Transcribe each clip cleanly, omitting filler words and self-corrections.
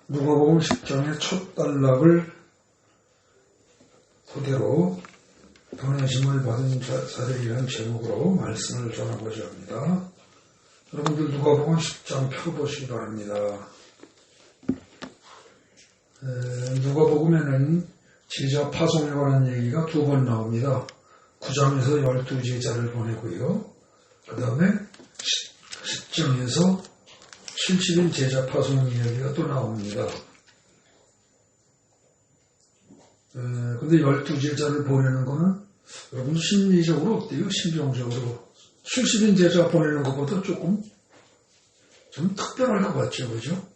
누가복음 10장의 첫 단락을 토대로 보내심을 받은 자들이라는 제목으로 말씀을 전하고자 합니다. 여러분들 누가복음 10장 펴보시기 바랍니다. 누가복음에는 제자 파송에 관한 얘기가 두 번 나옵니다. 9장에서 12제자를 보내고요. 그 다음에 10장에서 70인 제자 파송 이야기가 또 나옵니다. 근데 12제자를 보내는 거는 여러분 심리적으로 어때요? 심정적으로 70인 제자 보내는 것보다 조금 좀 특별할 것 같죠, 그죠?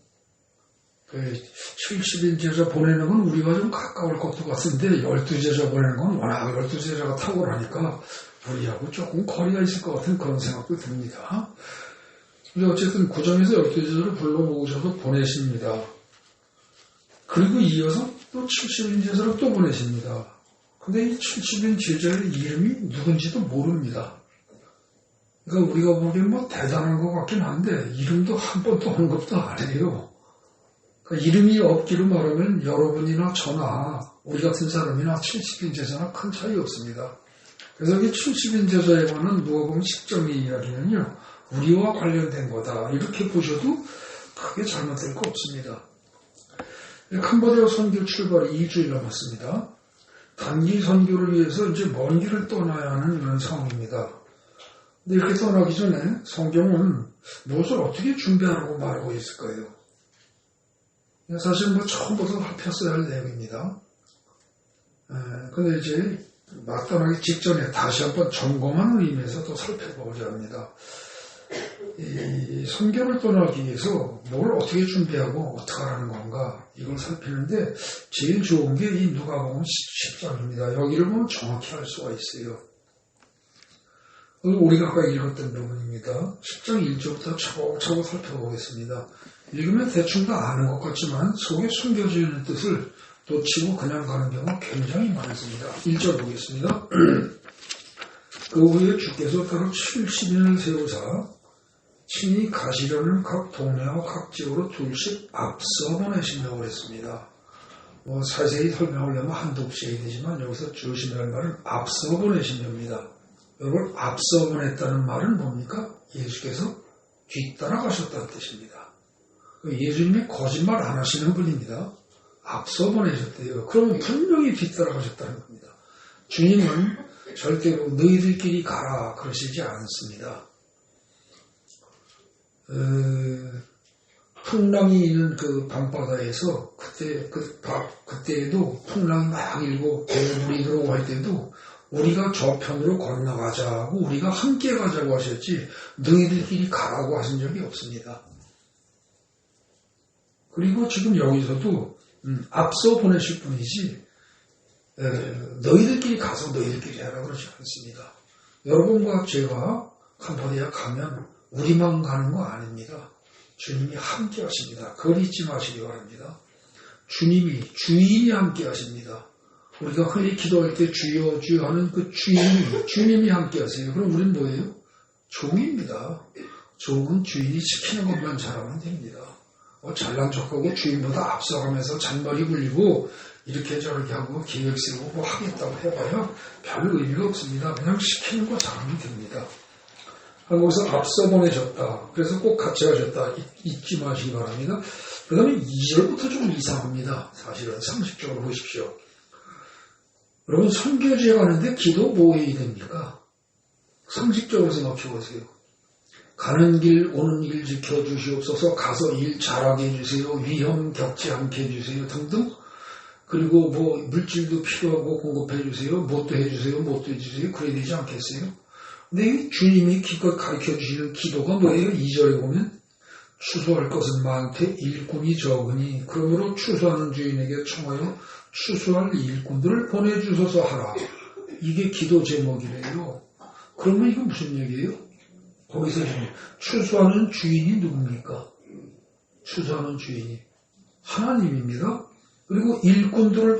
70인 제자 보내는 건 우리가 좀 가까울 것도 같은데 12제자 보내는 건 워낙 12제자가 탁월하니까 우리하고 조금 거리가 있을 것 같은 그런 생각도 듭니다. 근데 어쨌든 9장에서 12제자를 불러 모으셔서 보내십니다. 그리고 이어서 또 70인 제자를 또 보내십니다. 근데 이 70인 제자의 이름이 누군지도 모릅니다. 그러니까 우리가 보기엔 뭐 대단한 것 같긴 한데 이름도 한 번도 언급도 안 해요. 그러니까 이름이 없기로 말하면 여러분이나 저나 우리 같은 사람이나 70인 제자나 큰 차이 없습니다. 그래서 여기 70인 제자에 관한 누가복음 10장의 이야기는요, 우리와 관련된 거다. 이렇게 보셔도 크게 잘못될 거 없습니다. 캄보디아 선교 출발이 2주일 남았습니다. 단기 선교를 위해서 이제 먼 길을 떠나야 하는 이런 상황입니다. 근데 이렇게 떠나기 전에 성경은 무엇을 어떻게 준비하라고 말하고 있을 거예요. 사실 뭐 처음부터 살폈어야 할 내용입니다. 근데 이제 막 떠나기 직전에 다시 한번 점검하는 의미에서 또 살펴보고자 합니다. 이 선교를 떠나기 위해서 뭘 어떻게 준비하고 어떻게 하라는 건가 이걸 살피는데 제일 좋은 게 이 누가복음 10장입니다. 여기를 보면 정확히 알 수가 있어요. 우리가 아까 읽었던 부분입니다. 10장 1절부터 차곡차곡 살펴보겠습니다. 읽으면 대충 다 아는 것 같지만 속에 숨겨져 있는 뜻을 놓치고 그냥 가는 경우가 굉장히 많습니다. 1절 보겠습니다. 그 후에 주께서 따로 70인을 세우사 친히 가시려는 각 동네와 각 지역으로 둘씩 앞서 보내신다고 그랬습니다. 뭐 자세히 설명하려면 한두 없이 되지만 여기서 조심해야 할 말은 앞서 보내신답니다. 여러분 앞서 보냈다는 말은 뭡니까? 예수께서 뒤따라가셨다는 뜻입니다. 예수님이 거짓말 안 하시는 분입니다. 앞서 보내셨대요. 그러면 분명히 뒤따라가셨다는 겁니다. 주님은 절대로 너희들끼리 가라 그러시지 않습니다. 풍랑이 있는 그 밤바다에서 그때에도 풍랑이 막 일고 배물이 들어오고 할 때도 우리가 저편으로 건너가자고 우리가 함께 가자고 하셨지 너희들끼리 가라고 하신 적이 없습니다. 그리고 지금 여기서도 앞서 보내실 분이지 너희들끼리 가서 너희들끼리 하라 그러지 않습니다. 여러분과 제가 캄보디아 가면 우리만 가는 거 아닙니다. 주님이 함께 하십니다. 그걸 잊지 마시기 바랍니다. 주인이 함께 하십니다. 우리가 흔히 기도할 때 주여 주여 하는 그 주님이 함께 하세요. 그럼 우리는 뭐예요? 종입니다. 종은 주인이 시키는 것만 잘하면 됩니다. 잘난 척하고 주인보다 앞서가면서 잔머리 굴리고 이렇게 저렇게 하고 계획 세우고 뭐 하겠다고 해봐야 별 의미가 없습니다. 그냥 시키는 거 잘하면 됩니다. 한국에서 앞서 보내셨다. 그래서 꼭 같이 가셨다. 잊지 마시기 바랍니다. 그 다음에 2절부터 좀 이상합니다. 사실은 상식적으로 보십시오. 여러분 선교지에 가는데 기도 뭐 해야 됩니까? 상식적으로 생각해 보세요. 가는 길 오는 길 지켜주시옵소서. 가서 일 잘하게 해주세요. 위험 겪지 않게 해주세요. 등등. 그리고 뭐 물질도 필요하고 공급해 주세요. 뭣도 해주세요. 뭣도 해주세요. 그래야 되지 않겠어요? 근데 주님이 기껏 가르쳐주시는 기도가 뭐예요? 2절에 보면 추수할 것은 많되 일꾼이 적으니 그러므로 추수하는 주인에게 청하여 추수할 일꾼들을 보내주소서 하라. 이게 기도 제목이래요. 그러면 이건 무슨 얘기예요? 거기서 추수하는 주인이 누굽니까? 추수하는 주인이 하나님입니다. 그리고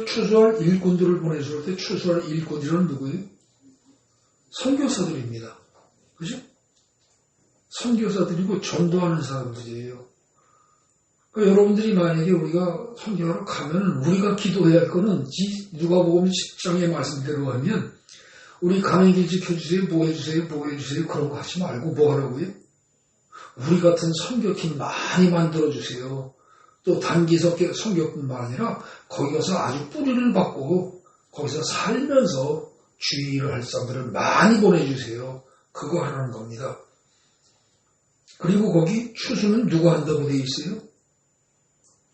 추수할 일꾼들을 보내줄 때 추수할 일꾼들은 누구예요? 선교사들입니다. 그죠? 선교사들이고 전도하는 사람들이에요. 그러니까 여러분들이 만약에 우리가 선교하러 가면 우리가 기도해야 할 거는 누가복음 10장의 말씀대로 하면 우리 가맹길 지켜주세요, 뭐 해주세요 그런 거 하지 말고 뭐 하라고요? 우리 같은 선교팀 많이 만들어주세요. 또 단기 선교뿐만 아니라 거기 가서 아주 뿌리를 받고 거기서 살면서 주의를 할 사람들을 많이 보내주세요. 그거 하라는 겁니다. 그리고 거기 추수는 누가 한다고 되어 있어요?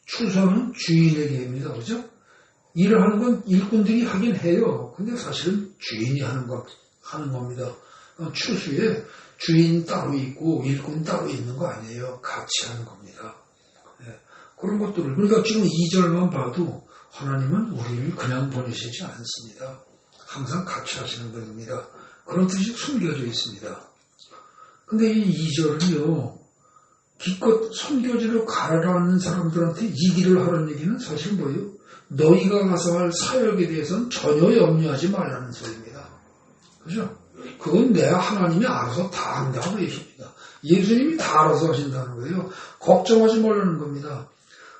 추수는 주인에게 합니다. 그죠? 일을 하는 건 일꾼들이 하긴 해요. 근데 사실은 주인이 하는 겁니다. 추수에 주인 따로 있고 일꾼 따로 있는 거 아니에요. 같이 하는 겁니다. 네. 그런 것들을, 그러니까 지금 2절만 봐도 하나님은 우리를 그냥 보내시지 않습니다. 항상 같이 하시는 분입니다. 그런 뜻이 숨겨져 있습니다. 근데 이 2절은요, 기껏 선교지로 가라는 사람들한테 얘기를 하라는 얘기는 사실 뭐예요? 너희가 가서 할 사역에 대해서는 전혀 염려하지 말라는 소리입니다. 그죠? 그건 내가 하나님이 알아서 다 한다고 얘기합니다. 예수님이 다 알아서 하신다는 거예요. 걱정하지 말라는 겁니다.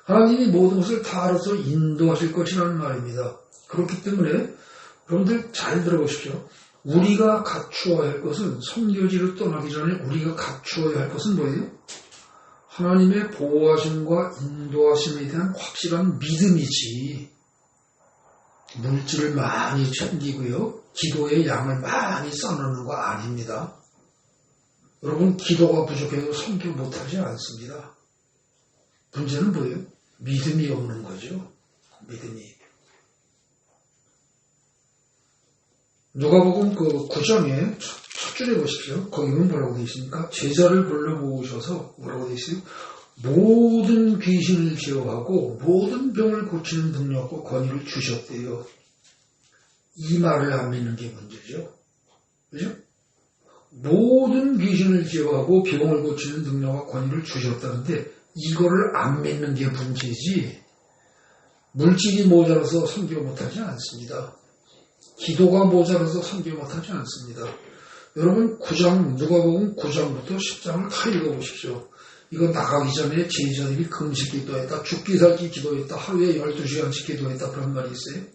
하나님이 모든 것을 다 알아서 인도하실 것이라는 말입니다. 그렇기 때문에 여러분들 잘 들어보십시오. 우리가 갖추어야 할 것은, 선교지를 떠나기 전에 우리가 갖추어야 할 것은 뭐예요? 하나님의 보호하심과 인도하심에 대한 확실한 믿음이지, 물질을 많이 챙기고요, 기도의 양을 많이 써놓는 거 아닙니다. 여러분, 기도가 부족해도 선교 못하지 않습니다. 문제는 뭐예요? 믿음이 없는 거죠. 믿음이. 누가복음 9장에 첫 줄에 보십시오. 거기는 뭐라고 되어 있습니까? 제자를 불러 모으셔서 뭐라고 되어 있어요? 모든 귀신을 제어하고 모든 병을 고치는 능력과 권위를 주셨대요. 이 말을 안 믿는 게 문제죠. 그죠? 모든 귀신을 제어하고 병을 고치는 능력과 권위를 주셨다는데 이거를 안 믿는 게 문제지, 물질이 모자라서 선교 못하지 않습니다. 기도가 모자라서 선교 못하지 않습니다. 여러분, 누가복음 9장부터 10장을 다 읽어보십시오. 이거 나가기 전에 제자들이 금식 기도했다, 죽기 살기 기도했다, 하루에 12시간씩 기도했다, 그런 말이 있어요?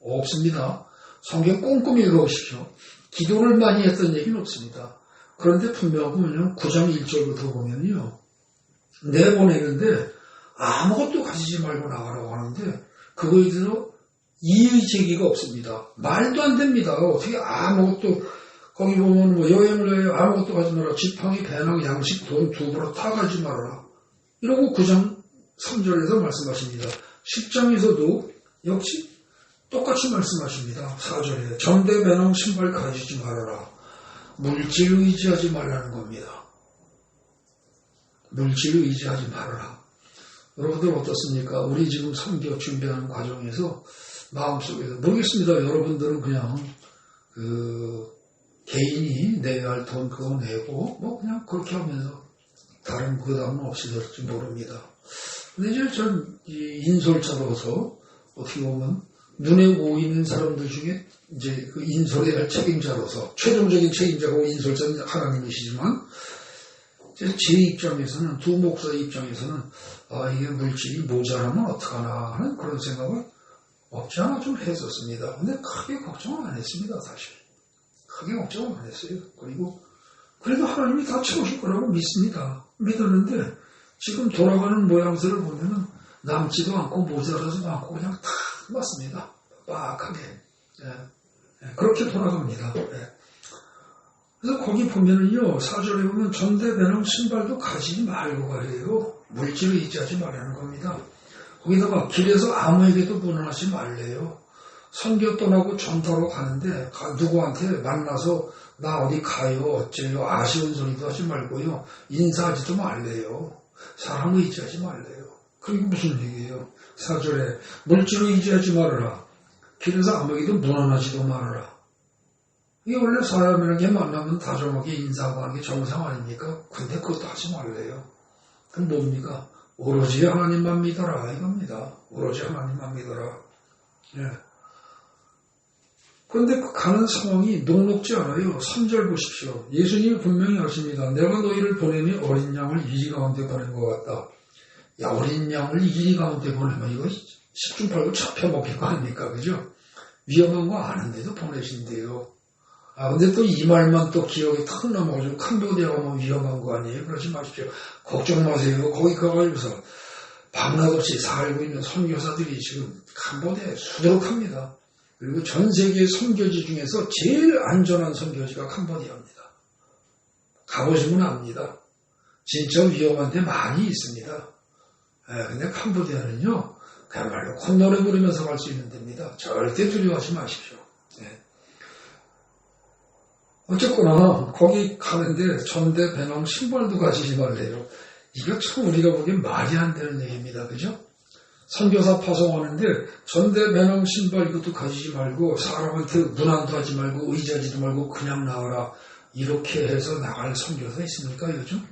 없습니다. 성경 꼼꼼히 읽어보십시오. 기도를 많이 했던 얘기는 없습니다. 그런데 분명하고 9장 1절부터 보면요, 내보내는데 아무것도 가지지 말고 나가라고 하는데 그거에 대해서 이의 제기가 없습니다. 말도 안 됩니다. 어떻게 아무것도, 거기 보면 여행을 해요. 아무것도 가지 마라. 지팡이, 배낭, 양식, 돈, 두부로 다 가지 말아라. 이러고 9장 3절에서 말씀하십니다. 10장에서도 역시 똑같이 말씀하십니다. 4절에 전대, 배낭, 신발 가지지 말아라. 물질 의지하지 말라는 겁니다. 물질 의지하지 말아라. 여러분들 어떻습니까? 우리 지금 선교 준비하는 과정에서 마음속에서, 모르겠습니다. 여러분들은 그냥 개인이 내야 할 돈 그거 내고 그냥 그렇게 하면서 다른 부담은 없이 될지 모릅니다. 근데 이제 전 인솔자로서 어떻게 보면 눈에 보이는 사람들 중에 이제 그 인솔해야 할 책임자로서 최종적인 책임자고 인솔자는 하나님이시지만, 제 입장에서는, 두 목사의 입장에서는 이게 물질이 모자라면 어떡하나 하는 그런 생각을 없지 않아 좀 했었습니다. 근데 크게 걱정은 안 했습니다. 사실 크게 걱정은 안 했어요. 그리고 그래도 하나님이 다 채우실 거라고 믿었는데 지금 돌아가는 모양새를 보면은 남지도 않고 모자라지도 않고 그냥 다 맞습니다. 빡하게. 그렇게 돌아갑니다. 그래서 거기 보면은요, 4절에 보면 전대, 배낭, 신발도 가지지 말고 가래요. 물질을 의지하지 말라는 겁니다. 거기다가 길에서 아무에게도 문안하지 말래요. 선교 떠나고 전도하러 가는데 누구한테 만나서 나 어디 가요, 어째요, 아쉬운 소리도 하지 말고요. 인사하지도 말래요. 사람 의지하지 말래요. 그게 무슨 얘기예요? 4절에 물질을 의지하지 말아라. 길에서 아무에게도 문안하지도 말아라. 이게 원래 사람에게 만나면 다정하게 인사하고 하는 게 정상 아닙니까? 근데 그것도 하지 말래요. 그럼 뭡니까? 오로지 하나님만 믿어라 이겁니다. 오로지 하나님만 믿어라. 그런데 그 가는 상황이 녹록지 않아요. 3절 보십시오. 예수님이 분명히 하십니다. 내가 너희를 보내니 어린 양을 이리 가운데 보낸 것 같다. 야, 어린 양을 이리 가운데 보내면 이거 10중 8구 잡혀 먹힐 거 아닙니까? 그죠? 위험한 거 아는데도 보내신대요. 아, 근데 또 이 말만 또 기억에 탁 넘어가지고 캄보디아 가면 위험한 거 아니에요? 그러지 마십시오. 걱정 마세요. 거기 가가지고서 밤낮없이 살고 있는 선교사들이 지금 캄보디아에 수두룩합니다. 그리고 전 세계 선교지 중에서 제일 안전한 선교지가 캄보디아입니다. 가보시면 압니다. 진짜 위험한 데 많이 있습니다. 근데 캄보디아는요, 그야말로 콧노래 부르면서 갈 수 있는 데입니다. 절대 두려워하지 마십시오. 네. 어쨌거나 거기 가는데 전대 배낭 신발도 가지지 말래요. 이거 참 우리가 보기엔 말이 안 되는 얘기입니다. 그죠? 선교사 파송하는데 전대 배낭 신발 이것도 가지지 말고 사람한테 문안도 하지 말고 의지하지도 말고 그냥 나와라. 이렇게 해서 나갈 선교사 있습니까 요즘?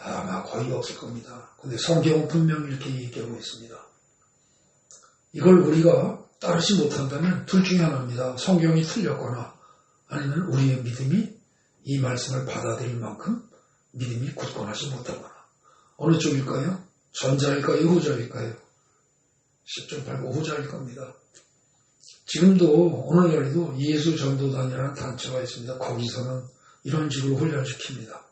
아마 거의 없을 겁니다. 근데 성경은 분명히 이렇게 얘기하고 있습니다. 이걸 우리가 따르지 못한다면 둘 중에 하나입니다. 성경이 틀렸거나 아니면 우리의 믿음이 이 말씀을 받아들일 만큼 믿음이 굳건하지 못하거나. 어느 쪽일까요? 전자일까요? 후자일까요? 10중 8구 후자일 겁니다. 지금도 오늘날에도 예수 전도단이라는 단체가 있습니다. 거기서는 이런 식으로 훈련시킵니다.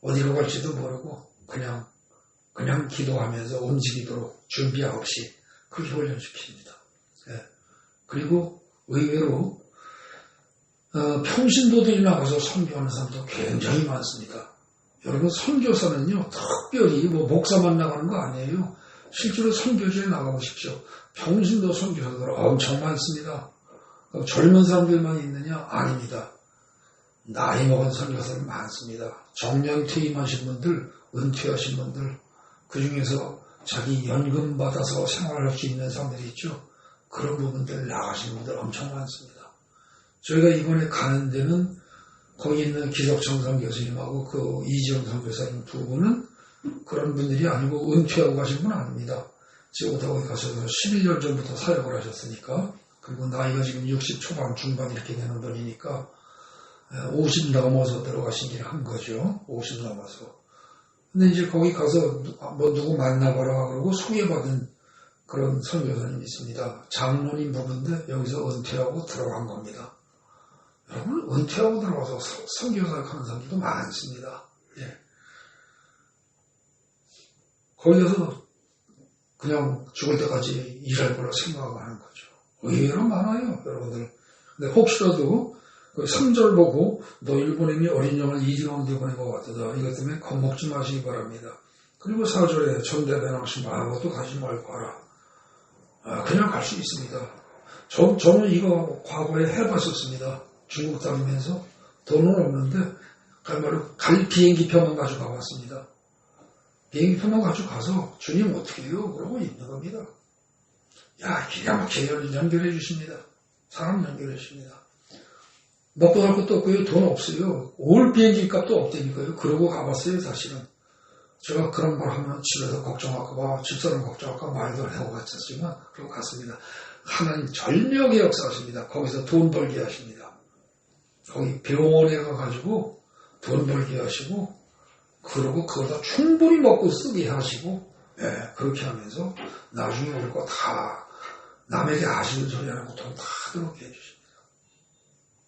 어디로 갈지도 모르고 그냥 기도하면서 움직이도록 준비 없이 그렇게 훈련시킵니다. 예. 그리고 의외로 평신도들이 나가서 선교하는 사람도 굉장히 많습니다. 여러분 선교사는요 특별히 목사만 나가는 거 아니에요. 실제로 선교지에 나가보십시오. 평신도 선교사들 엄청 많습니다. 젊은 사람들만 있느냐? 아닙니다. 나이 먹은 선교사들 많습니다. 정년 퇴임하신 분들, 은퇴하신 분들, 그 중에서 자기 연금 받아서 생활할 수 있는 사람들이 있죠. 그런 부분들 나가신 분들 엄청 많습니다. 저희가 이번에 가는 데는 거기 있는 기석청산 교수님하고 그 이지영 선교사님 두 분은 그런 분들이 아니고 은퇴하고 가신 분 아닙니다. 지금 거기 가셔서 11년 전부터 사역을 하셨으니까, 그리고 나이가 지금 60 초반 중반 이렇게 되는 분이니까 50 넘어서 들어가시긴 한 거죠. 50 넘어서. 근데 이제 거기 가서 누구 만나봐라 그러고 소개받은 그런 선교사님이 있습니다. 장로님 부부인데 여기서 은퇴하고 들어간 겁니다. 여러분 은퇴하고 들어가서 선교사역 하는 사람들도 많습니다. 예. 거기 가서 그냥 죽을 때까지 일할 거라 생각하는 거죠. 의외로 많아요, 여러분들. 근데 혹시라도 그 3절 보고 너 일본인이 어린 양을 이리 가운데 보내고 왔다. 이것 때문에 겁먹지 마시기 바랍니다. 그리고 4절에 전대 배낭 신발 아무것도 가지 말고 가라. 그냥 갈 수 있습니다. 저는 이거 과거에 해봤었습니다. 중국 다니면서 돈은 없는데 그야말로 갈 비행기표만 가지고 가봤습니다. 비행기표만 가지고 가서 주님 어떻게 해요? 그러고 있는 겁니다. 야, 기가 막히게 연결해 주십니다. 사람 연결해 주십니다. 먹고 살 것도 없고요. 돈 없어요. 올 비행기 값도 없다니까요. 그러고 가봤어요, 사실은. 제가 그런 말 하면 집에서 걱정할까 봐, 집사람 걱정할까 봐 말도 안 하고 갔었지만, 그러고 갔습니다. 하나님 절묘하게 역사하십니다. 거기서 돈 벌게 하십니다. 거기 병원에 가가지고 돈 벌게 하시고, 그러고 그거다 충분히 먹고 쓰게 하시고, 그렇게 하면서 나중에 올 거 다 남에게 아쉬운 소리 안 하고 돈 다 들어오게 해주십니다.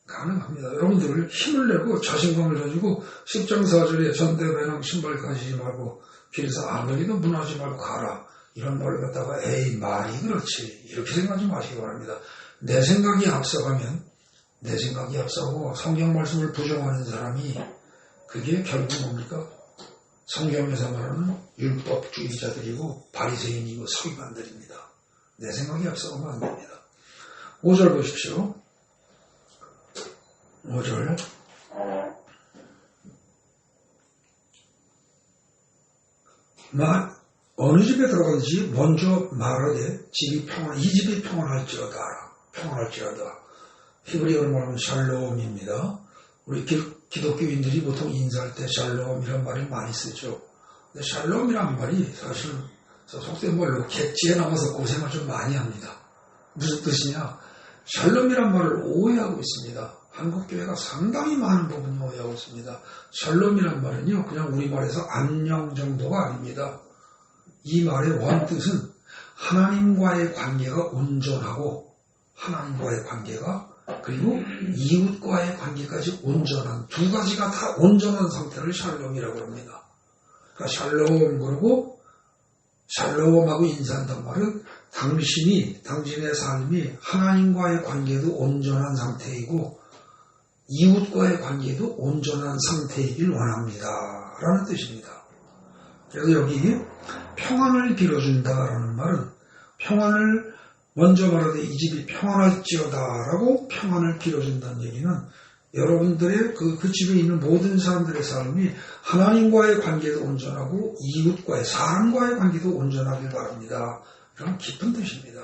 가능합니다. 여러분들 힘을 내고 자신감을 가지고 10장 4절에 전대 배낭 신발 가지지 말고 길에서 아무리도 문하지 말고 가라. 이런 말을 갖다가 에이 말이 그렇지 이렇게 생각하지 마시기 바랍니다. 내 생각이 앞서가면 내 생각이 앞서고 성경 말씀을 부정하는 사람이 그게 결국 뭡니까? 성경에서 말하는 율법주의자들이고 바리새인이고 서기관들입니다. 내 생각이 앞서가면 안 됩니다. 5절 보십시오. 5절. 어느 집에 들어가든지 먼저 말하되 집이 평안, 이 집이 평안할지어다. 평안할지어다. 히브리어로 말하면 샬롬입니다. 우리 기독교인들이 보통 인사할 때 샬롬이란 말을 많이 쓰죠. 근데 샬롬이란 말이 사실은 속된 말로 객지에 남아서 고생을 좀 많이 합니다. 무슨 뜻이냐? 샬롬이란 말을 오해하고 있습니다. 한국교회가 상당히 많은 부분을 오해하고 있습니다. 샬롬이란 말은요, 그냥 우리말에서 안녕 정도가 아닙니다. 이 말의 원뜻은 하나님과의 관계가 온전하고 하나님과의 관계가 그리고 이웃과의 관계까지 온전한 두 가지가 다 온전한 상태를 샬롬이라고 합니다. 그러니까 샬롬 그러고 샬롬하고 인사한단 말은 당신의 삶이 하나님과의 관계도 온전한 상태이고 이웃과의 관계도 온전한 상태이길 원합니다. 라는 뜻입니다. 그래서 여기 평안을 빌어준다라는 말은 평안을 먼저 말하되 이 집이 평안할지어다 라고 평안을 빌어준다는 얘기는 여러분들의 그 집에 있는 모든 사람들의 삶이 하나님과의 관계도 온전하고 이웃과의 사람과의 관계도 온전하길 바랍니다. 이런 깊은 뜻입니다.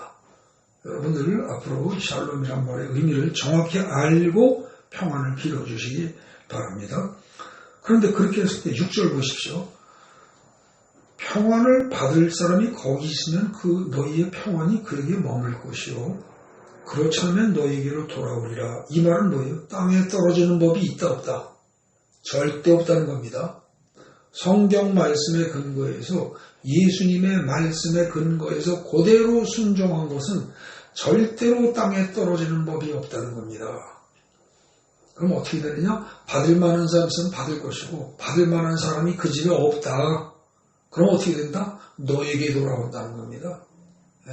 여러분들 앞으로 샬롬이란 말의 의미를 정확히 알고 평안을 빌어주시기 바랍니다. 그런데 그렇게 했을 때 6절 보십시오. 평안을 받을 사람이 거기 있으면 그 너희의 평안이 그에게 머물 것이요 그렇지 않으면 너희에게로 돌아오리라. 이 말은 뭐예요? 땅에 떨어지는 법이 있다 없다? 절대 없다는 겁니다. 성경 말씀의 근거에서 예수님의 말씀의 근거에서 그대로 순종한 것은 절대로 땅에 떨어지는 법이 없다는 겁니다. 그럼 어떻게 되느냐? 받을 만한 사람은 받을 것이고 받을 만한 사람이 그 집에 없다. 그럼 어떻게 된다? 너에게 돌아온다는 겁니다. 네.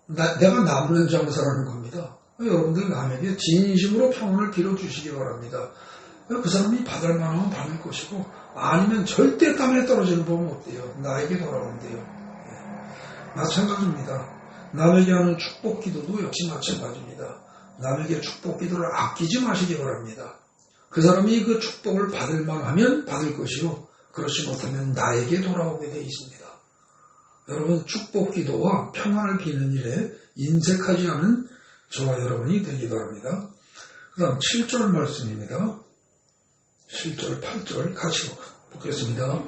내가 남는 장사라는 겁니다. 여러분들 남에게 진심으로 평안을 빌어주시기 바랍니다. 그 사람이 받을 만하면 받을 것이고 아니면 절대 땅에 떨어지는 법은 없대요. 나에게 돌아온대요. 네. 마찬가지입니다. 남에게 하는 축복 기도도 역시 마찬가지입니다. 남에게 축복 기도를 아끼지 마시기 바랍니다. 그 사람이 그 축복을 받을 만하면 받을 것이요 그렇지 못하면 나에게 돌아오게 되어 있습니다. 여러분 축복 기도와 평안을 비는 일에 인색하지 않은 저와 여러분이 되기 바랍니다. 그 다음 7절 말씀입니다. 7절 8절 같이 보겠습니다.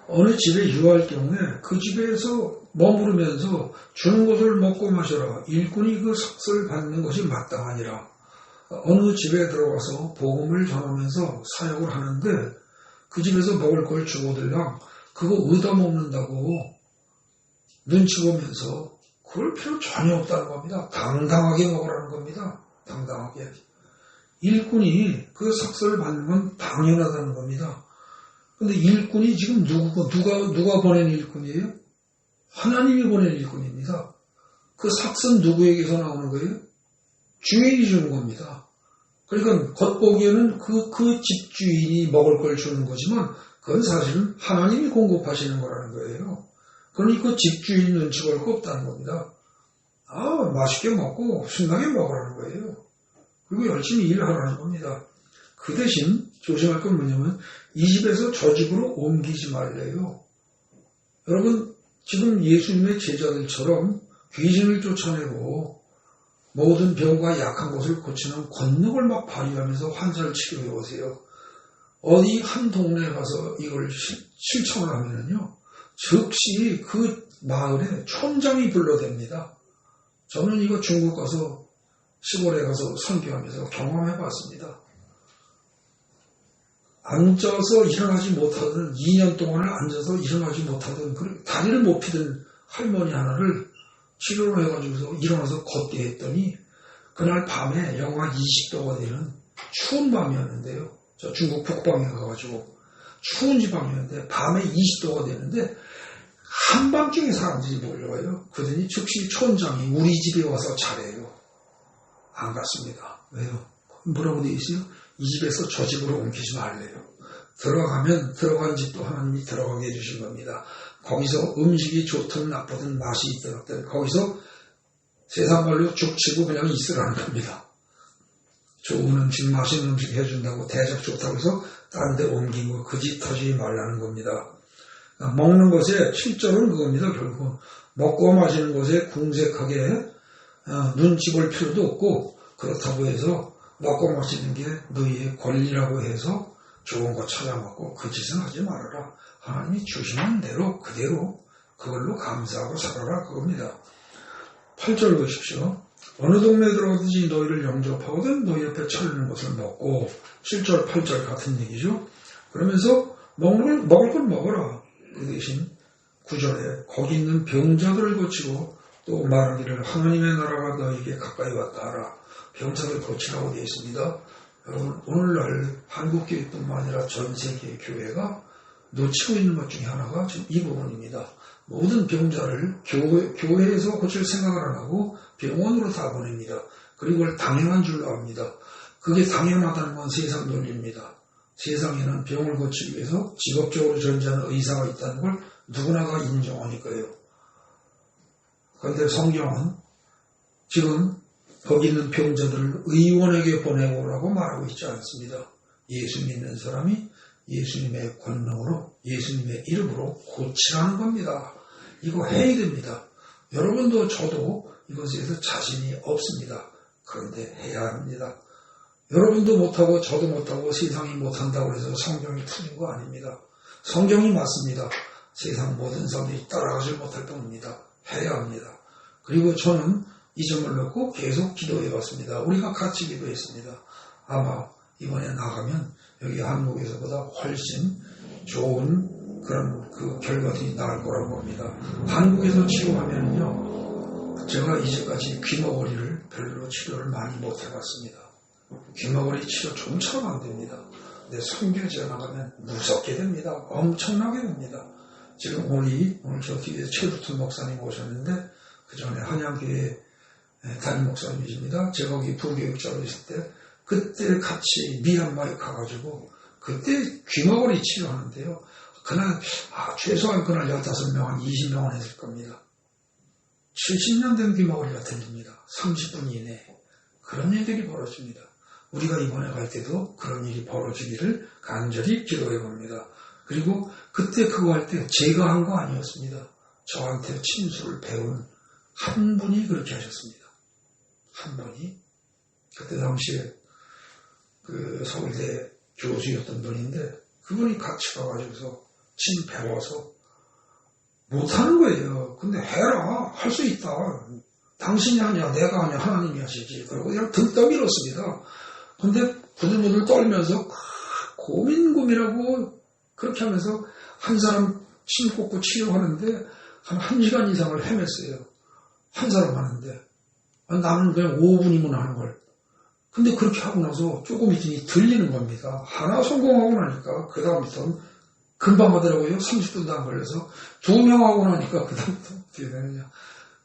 어느 집에 유할 경우에 그 집에서 머무르면서 주는 것을 먹고 마셔라. 일꾼이 그 삭슬 받는 것이 마땅하니라. 어느 집에 들어가서 복음을 전하면서 사역을 하는데 그 집에서 먹을 걸 주고들랑 그거 얻어먹는다고 눈치 보면서 그럴 필요 전혀 없다는 겁니다. 당당하게 먹으라는 겁니다. 당당하게. 일꾼이 그 삭슬을 받는 건 당연하다는 겁니다. 근데 일꾼이 지금 누가 보낸 일꾼이에요? 하나님이 보낸 일꾼입니다. 그 삭은 누구에게서 나오는 거예요? 주인이 주는 겁니다. 그러니까 겉보기에는 그 집주인이 먹을 걸 주는 거지만 그건 사실은 하나님이 공급하시는 거라는 거예요. 그러니 그 집주인 눈치 볼 거 없다는 겁니다. 맛있게 먹고 신나게 먹으라는 거예요. 그리고 열심히 일하라는 겁니다. 그 대신 조심할 건 뭐냐면 이 집에서 저 집으로 옮기지 말래요. 여러분 지금 예수님의 제자들처럼 귀신을 쫓아내고 모든 병과 약한 것을 고치는 권능을 막 발휘하면서 환자를 치료해 오세요. 어디 한 동네에 가서 이걸 실천을 하면은요, 즉시 그 마을에 촌장이 불러댑니다. 저는 이거 중국 가서 시골에 가서 선교하면서 경험해 봤습니다. 앉아서 일어나지 못하던 2년 동안을 앉아서 일어나지 못하던 다리를 못 피던 할머니 하나를 치료를 해가지고서 일어나서 걷게 했더니 그날 밤에 영하 20도가 되는 추운 밤이었는데요. 저 중국 북방에 가가지고 추운 지방이었는데 밤에 20도가 되는데 한밤중에 사람들이 몰려와요. 그러더니 즉시 촌장이 우리 집에 와서 자래요. 안 갔습니다. 왜요? 뭐라고 되어 있어요? 이 집에서 저 집으로 옮기지 말래요. 들어가면 들어간 집도 하나님이 들어가게 해주신 겁니다. 거기서 음식이 좋든 나쁘든 맛이 있든 없든 거기서 세상 말로 죽치고 그냥 있으라는 겁니다. 좋은 음식, 맛있는 음식 해준다고 대접 좋다고 해서 딴 데 옮기고 그 집 터지지 말라는 겁니다. 먹는 것에 7절은 그겁니다. 결국 먹고 마시는 것에 궁색하게 눈치 볼 필요도 없고 그렇다고 해서 먹고 마시는 게 너희의 권리라고 해서 좋은 거 찾아 먹고 그 짓은 하지 말아라. 하나님이 주시는 대로 그대로 그걸로 감사하고 살아라 그겁니다. 8절 보십시오. 어느 동네에 들어가든지 너희를 영접하거든 너희 옆에 차리는 것을 먹고 7절 8절 같은 얘기죠. 그러면서 먹을 걸 먹어라. 그 대신 9절에 거기 있는 병자들을 고치고 또 말하기를 하나님의 나라가 너에게 가까이 왔다 하라. 병자들 고치라고 되어 있습니다. 여러분, 오늘날 한국교회뿐만 아니라 전 세계 교회가 놓치고 있는 것 중에 하나가 지금 이 부분입니다. 모든 병자를 교회에서 고칠 생각을 안 하고 병원으로 다 보냅니다. 그리고 그걸 당연한 줄로 압니다. 그게 당연하다는 건 세상 논리입니다. 세상에는 병을 고치기 위해서 직업적으로 존재하는 의사가 있다는 걸 누구나가 인정하니까요. 그런데 성경은 지금 거기 있는 병자들을 의원에게 보내오라고 말하고 있지 않습니다. 예수 믿는 사람이 예수님의 권능으로 예수님의 이름으로 고치라는 겁니다. 이거 해야 됩니다. 여러분도 저도 이것에 대해서 자신이 없습니다. 그런데 해야 합니다. 여러분도 못하고 저도 못하고 세상이 못한다고 해서 성경이 틀린 거 아닙니다. 성경이 맞습니다. 세상 모든 사람들이 따라가지 못할 뿐입니다. 해야 합니다. 그리고 저는 이 점을 놓고 계속 기도해 봤습니다. 우리가 같이 기도했습니다. 아마 이번에 나가면 여기 한국에서보다 훨씬 좋은 그런 그 결과들이 나올 거라고 봅니다. 한국에서 치료하면요, 제가 이제까지 귀머거리를 별로 치료를 많이 못 해봤습니다. 귀머거리 치료 좀처럼 안 됩니다. 근데 선교지에 나가면 무섭게 됩니다. 엄청나게 됩니다. 지금 오늘 저 뒤에 최두순 목사님 오셨는데 그 전에 한양교회 담임 목사님이십니다. 제가 거기 부교육자로 있을 때 그때 같이 미얀마에 가가지고 그때 귀머거리 치료하는데요. 그날 최소한 그날 15명 한 20명은 했을 겁니다. 70년 된 귀머거리가 들립니다. 30분 이내에. 그런 일들이 벌어집니다. 우리가 이번에 갈 때도 그런 일이 벌어지기를 간절히 기도해 봅니다. 그리고 그때 그거 할 때 제가 한 거 아니었습니다. 저한테 침수를 배운 한 분이 그렇게 하셨습니다. 한 분이. 그때 당시에 그 서울대 교수였던 분인데 그분이 같이 가가지고서 침 배워서 못하는 거예요. 근데 해라. 할 수 있다. 당신이 하냐 내가 하냐 하나님이 하시지. 그러고 그냥 등 떠밀었습니다. 근데 부들부들 떨면서 고민고민하고 그렇게 하면서 한 사람 침 꽂고 치료하는데 한 1시간 이상을 헤맸어요. 한 사람 하는데 나는 그냥 5분이면 하는 걸. 근데 그렇게 하고 나서 조금 있더니 들리는 겁니다. 하나 성공하고 나니까 그 다음부터는 금방 하더라고요. 30분도 안 걸려서 2명 하고 나니까 그 다음부터 어떻게 되느냐.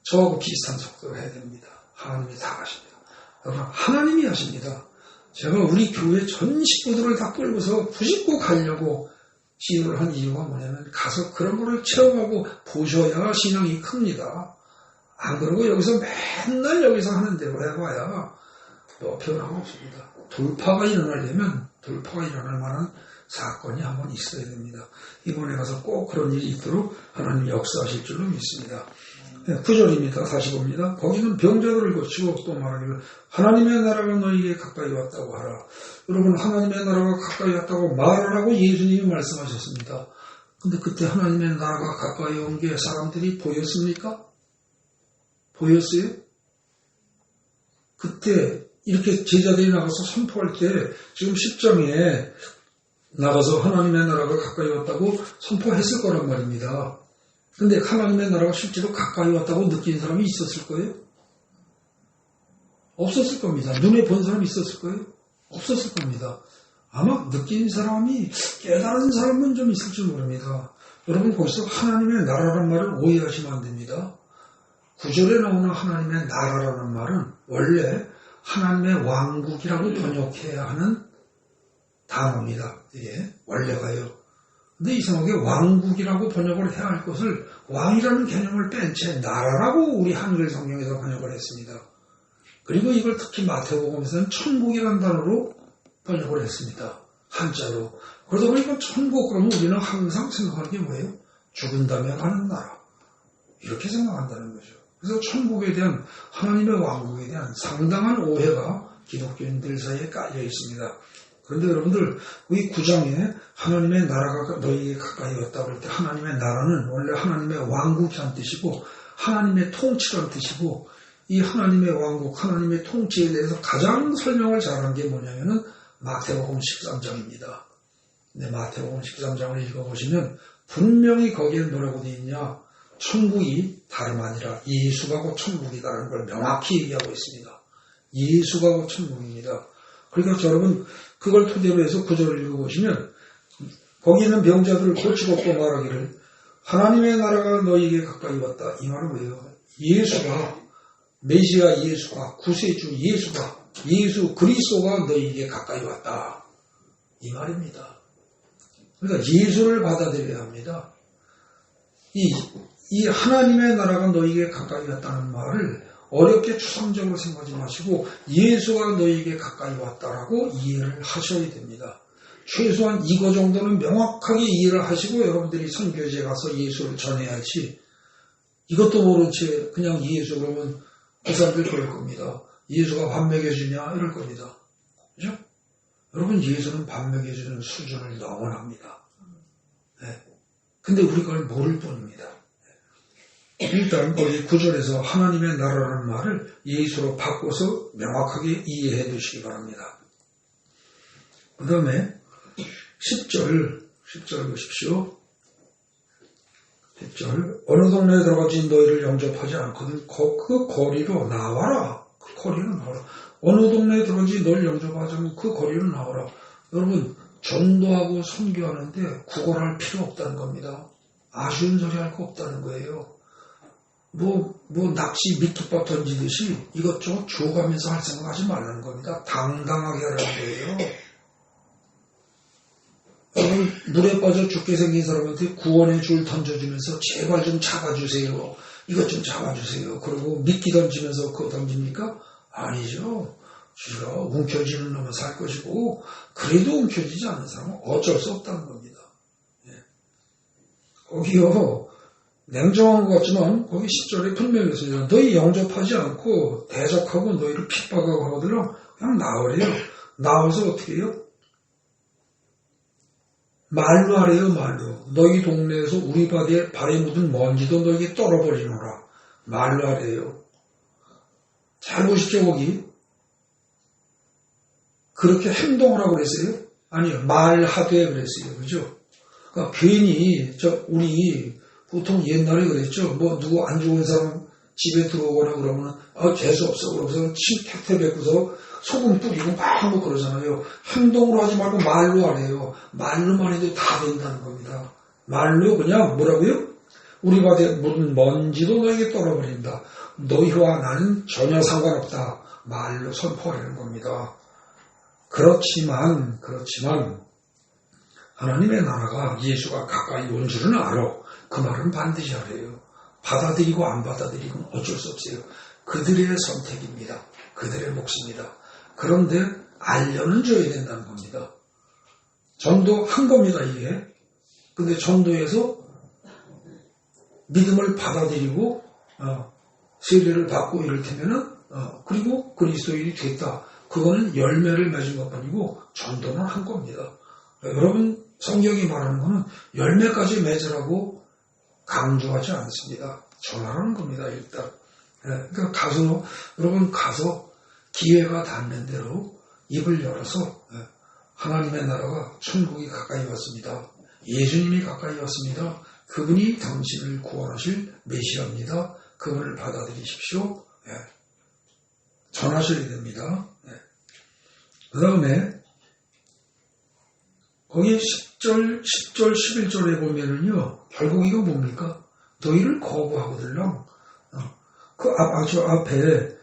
저하고 비슷한 속도로 해야 됩니다. 하나님이 다 하십니다. 여러분 하나님이 하십니다. 제가 우리 교회 전 식구들을 다 끌고서 부식고 가려고 지도를 한 이유가 뭐냐면 가서 그런 거를 체험하고 보셔야 신앙이 큽니다. 안 그러고 여기서 맨날 여기서 하는 대로 해봐야 변화가 없습니다. 돌파가 일어나려면 돌파가 일어날 만한 사건이 한번 있어야 됩니다. 이번에 가서 꼭 그런 일이 있도록 하나님이 역사하실 줄로 믿습니다. 9절입니다. 다시 봅니다. 거기는 병자들을 고치고 또 말하기를 하나님의 나라가 너희에게 가까이 왔다고 하라. 여러분 하나님의 나라가 가까이 왔다고 말하라고 예수님이 말씀하셨습니다. 근데 그때 하나님의 나라가 가까이 온 게 사람들이 보였습니까? 보였어요? 그때 이렇게 제자들이 나가서 선포할 때 지금 10장에 나가서 하나님의 나라가 가까이 왔다고 선포했을 거란 말입니다. 근데 하나님의 나라가 실제로 가까이 왔다고 느낀 사람이 있었을 거예요? 없었을 겁니다. 눈에 본 사람이 있었을 거예요? 없었을 겁니다. 아마 느낀 사람이 깨달은 사람은 좀 있을지 모릅니다. 여러분 거기서 하나님의 나라라는 말을 오해하시면 안 됩니다. 9절에 나오는 하나님의 나라라는 말은 원래 하나님의 왕국이라고 번역해야 하는 단어입니다. 이게 원래가요. 근데 이상하게 왕국이라고 번역을 해야 할 것을 왕이라는 개념을 뺀 채 나라라고 우리 한글 성경에서 번역을 했습니다. 그리고 이걸 특히 마태복음에서는 천국이라는 단어로 번역을 했습니다. 한자로. 그러다 보니까 천국 그러면 우리는 항상 생각하는 게 뭐예요? 죽은 다음에 가는 나라. 이렇게 생각한다는 거죠. 그래서 천국에 대한 하나님의 왕국에 대한 상당한 오해가 기독교인들 사이에 깔려 있습니다. 그런데 여러분들 이 9장에 하나님의 나라가 너희에게 가까이 왔다고 할 때 하나님의 나라는 원래 하나님의 왕국이란 뜻이고 하나님의 통치란 뜻이고 이 하나님의 왕국, 하나님의 통치에 대해서 가장 설명을 잘한 게 뭐냐면은 마태복음 13장입니다. 네, 마태복음 13장을 읽어보시면 분명히 거기에 뭐라고 되어 있냐? 천국이 다름 아니라 예수가 곧 천국이다라는 걸 명확히 얘기하고 있습니다. 예수가 곧 천국입니다. 그러니까 여러분 그걸 토대로 해서 구절을 읽어보시면 거기 있는 병자들을 고치고 또 말하기를 하나님의 나라가 너희에게 가까이 왔다. 이 말은 뭐예요? 예수가 메시아 예수가 구세주 예수가 예수 그리스도가 너희에게 가까이 왔다. 이 말입니다. 그러니까 예수를 받아들여야 합니다. 이 하나님의 나라가 너희에게 가까이 왔다는 말을 어렵게 추상적으로 생각하지 마시고 예수가 너희에게 가까이 왔다라고 이해를 하셔야 됩니다. 최소한 이거 정도는 명확하게 이해를 하시고 여러분들이 선교지에 가서 예수를 전해야지 이것도 모른 채 그냥 예수 그러면 그 사람들 그럴 겁니다. 예수가 밥 먹여주냐 이럴 겁니다. 그죠? 여러분 예수는 밥 먹여주는 수준을 넘어납니다. 네. 근데 우리가 그걸 모를 뿐입니다. 일단 거기 9절에서 하나님의 나라라는 말을 예수로 바꿔서 명확하게 이해해 두시기 바랍니다. 그 다음에 10절 보십시오. 10절 어느 동네에 들어가지 너희를 영접하지 않거든 그 거리로 나와라. 그 거리로 나와라. 어느 동네에 들어가지 너를 영접하지 않고 그 거리로 나와라. 여러분 전도하고 선교하는데 구걸할 필요 없다는 겁니다. 아쉬운 소리 할 거 없다는 거예요. 낚시 미끼밥 던지듯이 이것저것 주워가면서 할 생각하지 말라는 겁니다. 당당하게 하라는 거예요. 여러분 물에 빠져 죽게 생긴 사람한테 구원의 줄 던져주면서 제발 좀 잡아주세요. 이것 좀 잡아주세요. 그리고 미끼 던지면서 그거 던집니까? 아니죠. 쥐가 움켜쥐는 놈은 살 것이고 그래도 움켜쥐지 않는 사람은 어쩔 수 없다는 겁니다. 예. 거기요. 냉정한 것 같지만 거기 10절에 분명히 있어요. 너희 영접하지 않고 대적하고 너희를 핍박하고 하거든요. 그냥 나오래요. 나와서 어떻게 해요? 말로 하래요. 말로. 너희 동네에서 우리 발에 묻은 먼지도 너희에게 떨어버리노라. 말로 하래요. 잘 보십시오. 거기. 그렇게 행동을 하고 그랬어요? 아니요. 말하되 그랬어요. 그죠? 그러니까 괜히 우리 보통 옛날에 그랬죠. 누구 안 좋은 사람 집에 들어오거나 그러면 재수 없어. 그러면서 택배 뱉고서 소금 뿌리고 막 그러잖아요. 행동으로 하지 말고 말로 하래요. 말로만 해도 다 된다는 겁니다. 말로 그냥 뭐라고요? 우리 밭에 묻은 먼지도 너에게 떨어버린다. 너희와 나는 전혀 상관없다. 말로 선포하려는 겁니다. 그렇지만 하나님의 나라가 예수가 가까이 온 줄은 알아. 그 말은 반드시 하래요. 받아들이고 안 받아들이고는 어쩔 수 없어요. 그들의 선택입니다. 그들의 몫입니다. 그런데 알려는 줘야 된다는 겁니다. 전도한 겁니다, 이게. 근데 전도에서 믿음을 받아들이고 세례를 받고 이를테면은 그리고 그리스도인이 됐다. 그거는 열매를 맺은 것뿐이고 전도는 한 겁니다. 여러분 성경이 말하는 거는 열매까지 맺으라고 강조하지 않습니다. 전하라는 겁니다. 일단. 그러니까 여러분 가서 기회가 닿는 대로 입을 열어서 하나님의 나라가 천국이 가까이 왔습니다. 예수님이 가까이 왔습니다. 그분이 당신을 구원하실 메시아입니다. 그분을 받아들이십시오. 전하셔야 됩니다. 그 다음에 거기 10절, 11절에 보면은요, 결국 이거 뭡니까? 너희를 거부하거들랑, 저 앞에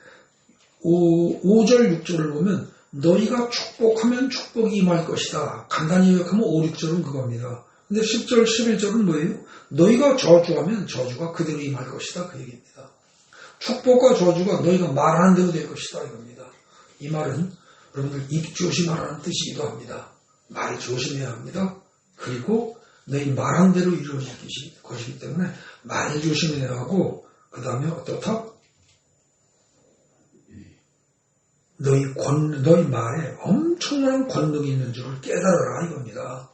5절, 6절을 보면, 너희가 축복하면 축복이 임할 것이다. 간단히 요약하면 5, 6절은 그겁니다. 근데 10절, 11절은 뭐예요? 너희가 저주하면 저주가 그대로 임할 것이다. 그 얘기입니다. 축복과 저주가 너희가 말하는 대로 될 것이다. 이겁니다. 이 말은 여러분들 입 조심하라는 뜻이기도 합니다. 말 조심해야 합니다. 그리고 너희 말한 대로 이루어질 것이기 때문에 말 조심해야 하고 그 다음에 어떻다? 너희 말에 엄청난 권능이 있는 줄을 깨달아라 이겁니다.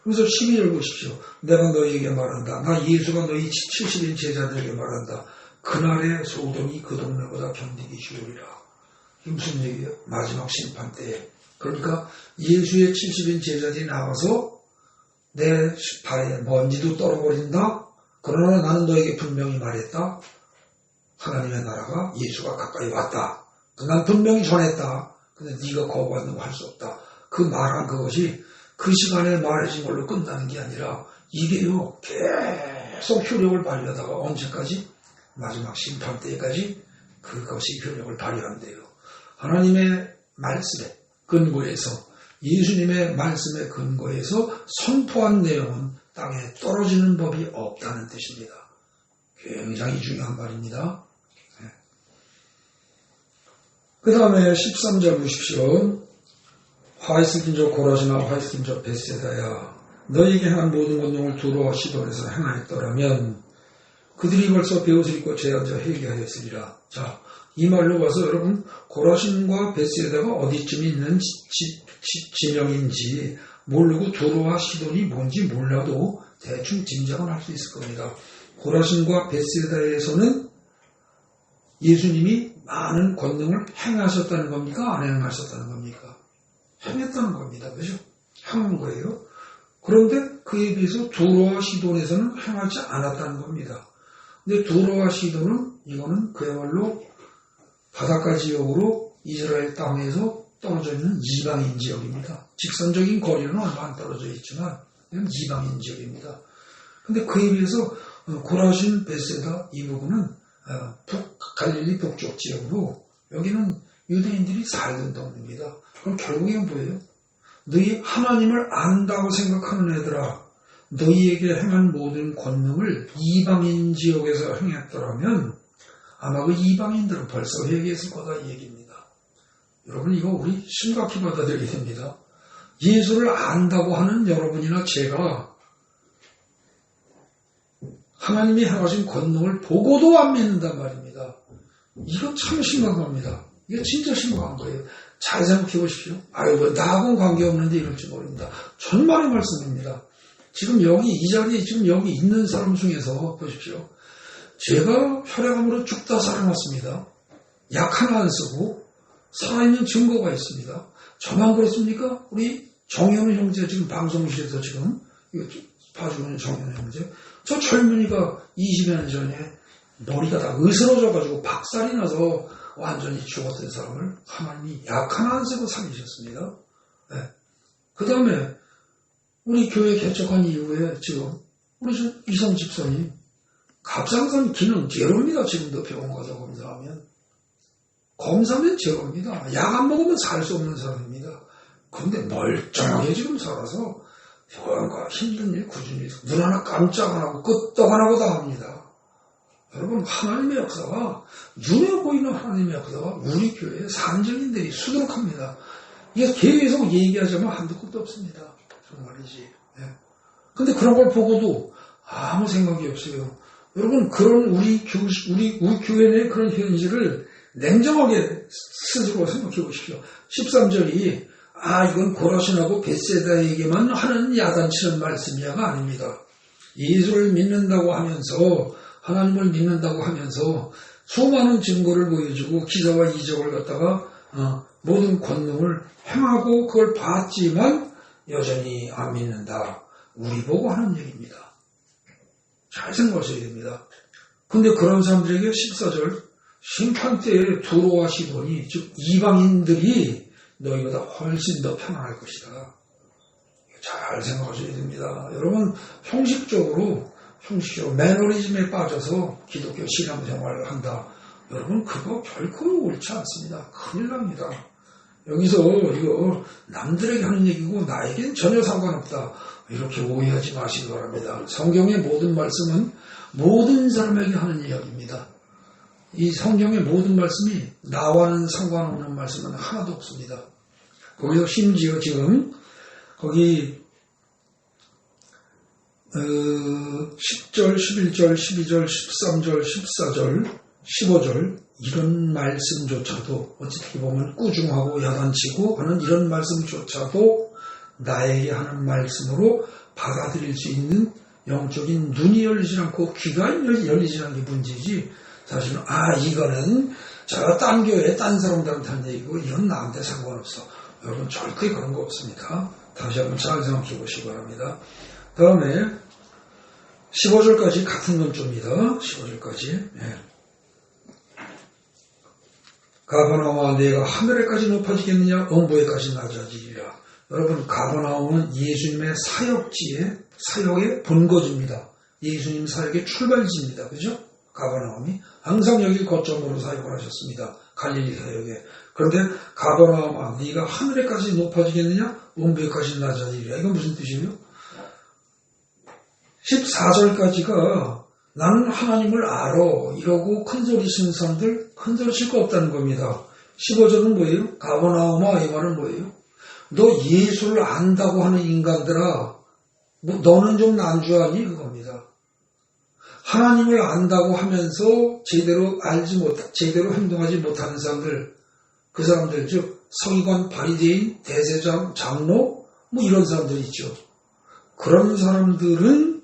그래서 12절 보십시오. 내가 너희에게 말한다. 나 예수가 너희 70인 제자들에게 말한다. 그날의 소동이 그 동네보다 견디기 쉬우리라. 이게 무슨 얘기예요? 마지막 심판 때에. 그러니까 예수의 70인 제자들이 나와서 내 발에 먼지도 떨어버린다. 그러나 나는 너에게 분명히 말했다. 하나님의 나라가 예수가 가까이 왔다. 난 분명히 전했다. 근데 네가 거부한다고 할 수 없다. 그 말한 그것이 그 시간에 말해진 걸로 끝나는 게 아니라 이게요 계속 효력을 발휘하다가 언제까지? 마지막 심판 때까지 그것이 효력을 발휘한대요. 하나님의 말씀에 근거해서 예수님의 말씀에 근거해서 선포한 내용은 땅에 떨어지는 법이 없다는 뜻입니다. 굉장히 중요한 말입니다. 그 다음에 13절 보십시오. 화이스긴저 고라시나 화이스긴저 벳세다야 너에게 한 모든 권능을 두로와 시돈에서 행하였더라면 그들이 벌써 베옷을 입고 제앉아 회개하였으리라. 자, 이 말로 봐서 여러분 고라신과 벳세다가 어디쯤 있는 지명인지 모르고 두로와 시돈이 뭔지 몰라도 대충 짐작은 할 수 있을 겁니다. 고라신과 벳세다에서는 예수님이 많은 권능을 행하셨다는 겁니까? 안 행하셨다는 겁니까? 행했다는 겁니다. 그죠? 행한 거예요. 그런데 그에 비해서 두로와 시돈에서는 행하지 않았다는 겁니다. 근데 두로와 시돈은 이거는 그야말로 바닷가 지역으로 이스라엘 땅에서 떨어져 있는 이방인 지역입니다. 직선적인 거리는 얼마 안 떨어져 있지만 이건 이방인 지역입니다. 근데 그에 비해서 고라신, 벳세다 이 부분은 갈릴리 북쪽 지역으로 여기는 유대인들이 살던 동네입니다. 그럼 결국엔 뭐예요? 너희 하나님을 안다고 생각하는 애들아, 너희에게 행한 모든 권능을 이방인 지역에서 행했더라면 아마 그 이방인들은 벌써 회개했을 거다 이 얘기입니다. 여러분 이거 우리 심각히 받아들여야 됩니다. 예수를 안다고 하는 여러분이나 제가 하나님이 행하신 권능을 보고도 안 믿는단 말입니다. 이거 참 심각합니다. 이게 진짜 심각한 거예요. 잘 생각해 보십시오. 아이고 나하고는 관계없는데 이럴지 모릅니다. 천만의 말씀입니다. 지금 여기 이 자리에 지금 여기 있는 사람 중에서 보십시오. 제가 혈액암으로 죽다 살아났습니다. 약 하나 안 쓰고 살아있는 증거가 있습니다. 저만 그렇습니까? 우리 정현우 형제 지금 방송실에서 지금 이거 봐주고 있는 정현우 형제. 저 젊은이가 20년 전에 머리가 다 으스러져가지고 박살이 나서 완전히 죽었던 사람을 하나님이 약 하나 안 쓰고 살리셨습니다. 네. 그 다음에 우리 교회 개척한 이후에 지금 우리 이성 집사님 갑상선 기능 제로입니다. 지금도 병원 가서 검사하면. 검사면 제로입니다. 약 안 먹으면 살 수 없는 사람입니다. 그런데 멀쩡하게 지금 살아서 병원과 힘든 일 꾸준히 눈 하나 깜짝 안 하고 끄떡 안 하고 다 합니다. 여러분 하나님의 역사가 눈에 보이는 하나님의 역사가 우리 교회의 산증인들이 수두룩합니다. 이게 계속 얘기하자면 한두 끝도 없습니다. 정말이지. 네. 근데 그런 걸 보고도 아무 생각이 없어요. 여러분 그런 우리 교회 내 그런 현실을 냉정하게 스스로 생각해 보십시오. 13절이 이건 고라신하고 벳세다에게만 하는 야단치는 말씀이야가 아닙니다. 예수를 믿는다고 하면서 하나님을 믿는다고 하면서 수많은 증거를 보여주고 기사와 이적을 갖다가 모든 권능을 행하고 그걸 봤지만 여전히 안 믿는다. 우리 보고 하는 얘기입니다. 잘 생각하셔야 됩니다. 근데 그런 사람들에게 14절 심판 때에 두로와 시돈이 즉 이방인들이 너희보다 훨씬 더 편안할 것이다. 잘 생각하셔야 됩니다. 여러분 형식적으로 매너리즘에 빠져서 기독교 신앙생활을 한다. 여러분 그거 결코 옳지 않습니다. 큰일 납니다. 여기서 이거 남들에게 하는 얘기고 나에겐 전혀 상관없다. 이렇게 오해하지 마시기 바랍니다. 성경의 모든 말씀은 모든 사람에게 하는 이야기입니다. 이 성경의 모든 말씀이 나와는 상관없는 말씀은 하나도 없습니다. 거기서 심지어 지금 거기 10절, 11절, 12절, 13절, 14절, 15절 이런 말씀조차도 어떻게 보면 꾸중하고 야단치고 하는 이런 말씀조차도 나에게 하는 말씀으로 받아들일 수 있는 영적인 눈이 열리지 않고 귀가 열리지 않는 게 문제지 사실은 이거는 저 딴 교회 딴 사람들한테 하는 얘기고 이건 나한테 상관없어. 여러분 절대 그런 거 없습니다. 다시 한번 잘 생각해 보시기 바랍니다. 다음에 15절까지 같은 논조입니다. 15절까지. 가버나움아 네가 하늘에까지 높아지겠느냐 음부에까지 낮아지리라. 여러분 가버나움은 예수님의 사역의 본거지입니다. 예수님 사역의 출발지입니다. 그죠? 가버나움이 항상 여기 거점으로 사역을 하셨습니다. 갈릴리 사역에. 그런데 가버나움아 네가 하늘에까지 높아지겠느냐 음부에까지 낮아지리라. 이건 무슨 뜻이에요? 14절까지가 나는 하나님을 알아 이러고 큰소리 치는 사람들 큰소리 칠 거 없다는 겁니다. 15절은 뭐예요? 가버나움아 이 말은 뭐예요? 너 예수를 안다고 하는 인간들아 너는 좀 난주하니 그겁니다. 하나님을 안다고 하면서 제대로 행동하지 못하는 사람들 그 사람들 즉 서기관 바리새인 대제장 장로 뭐 이런 사람들 있죠. 그런 사람들은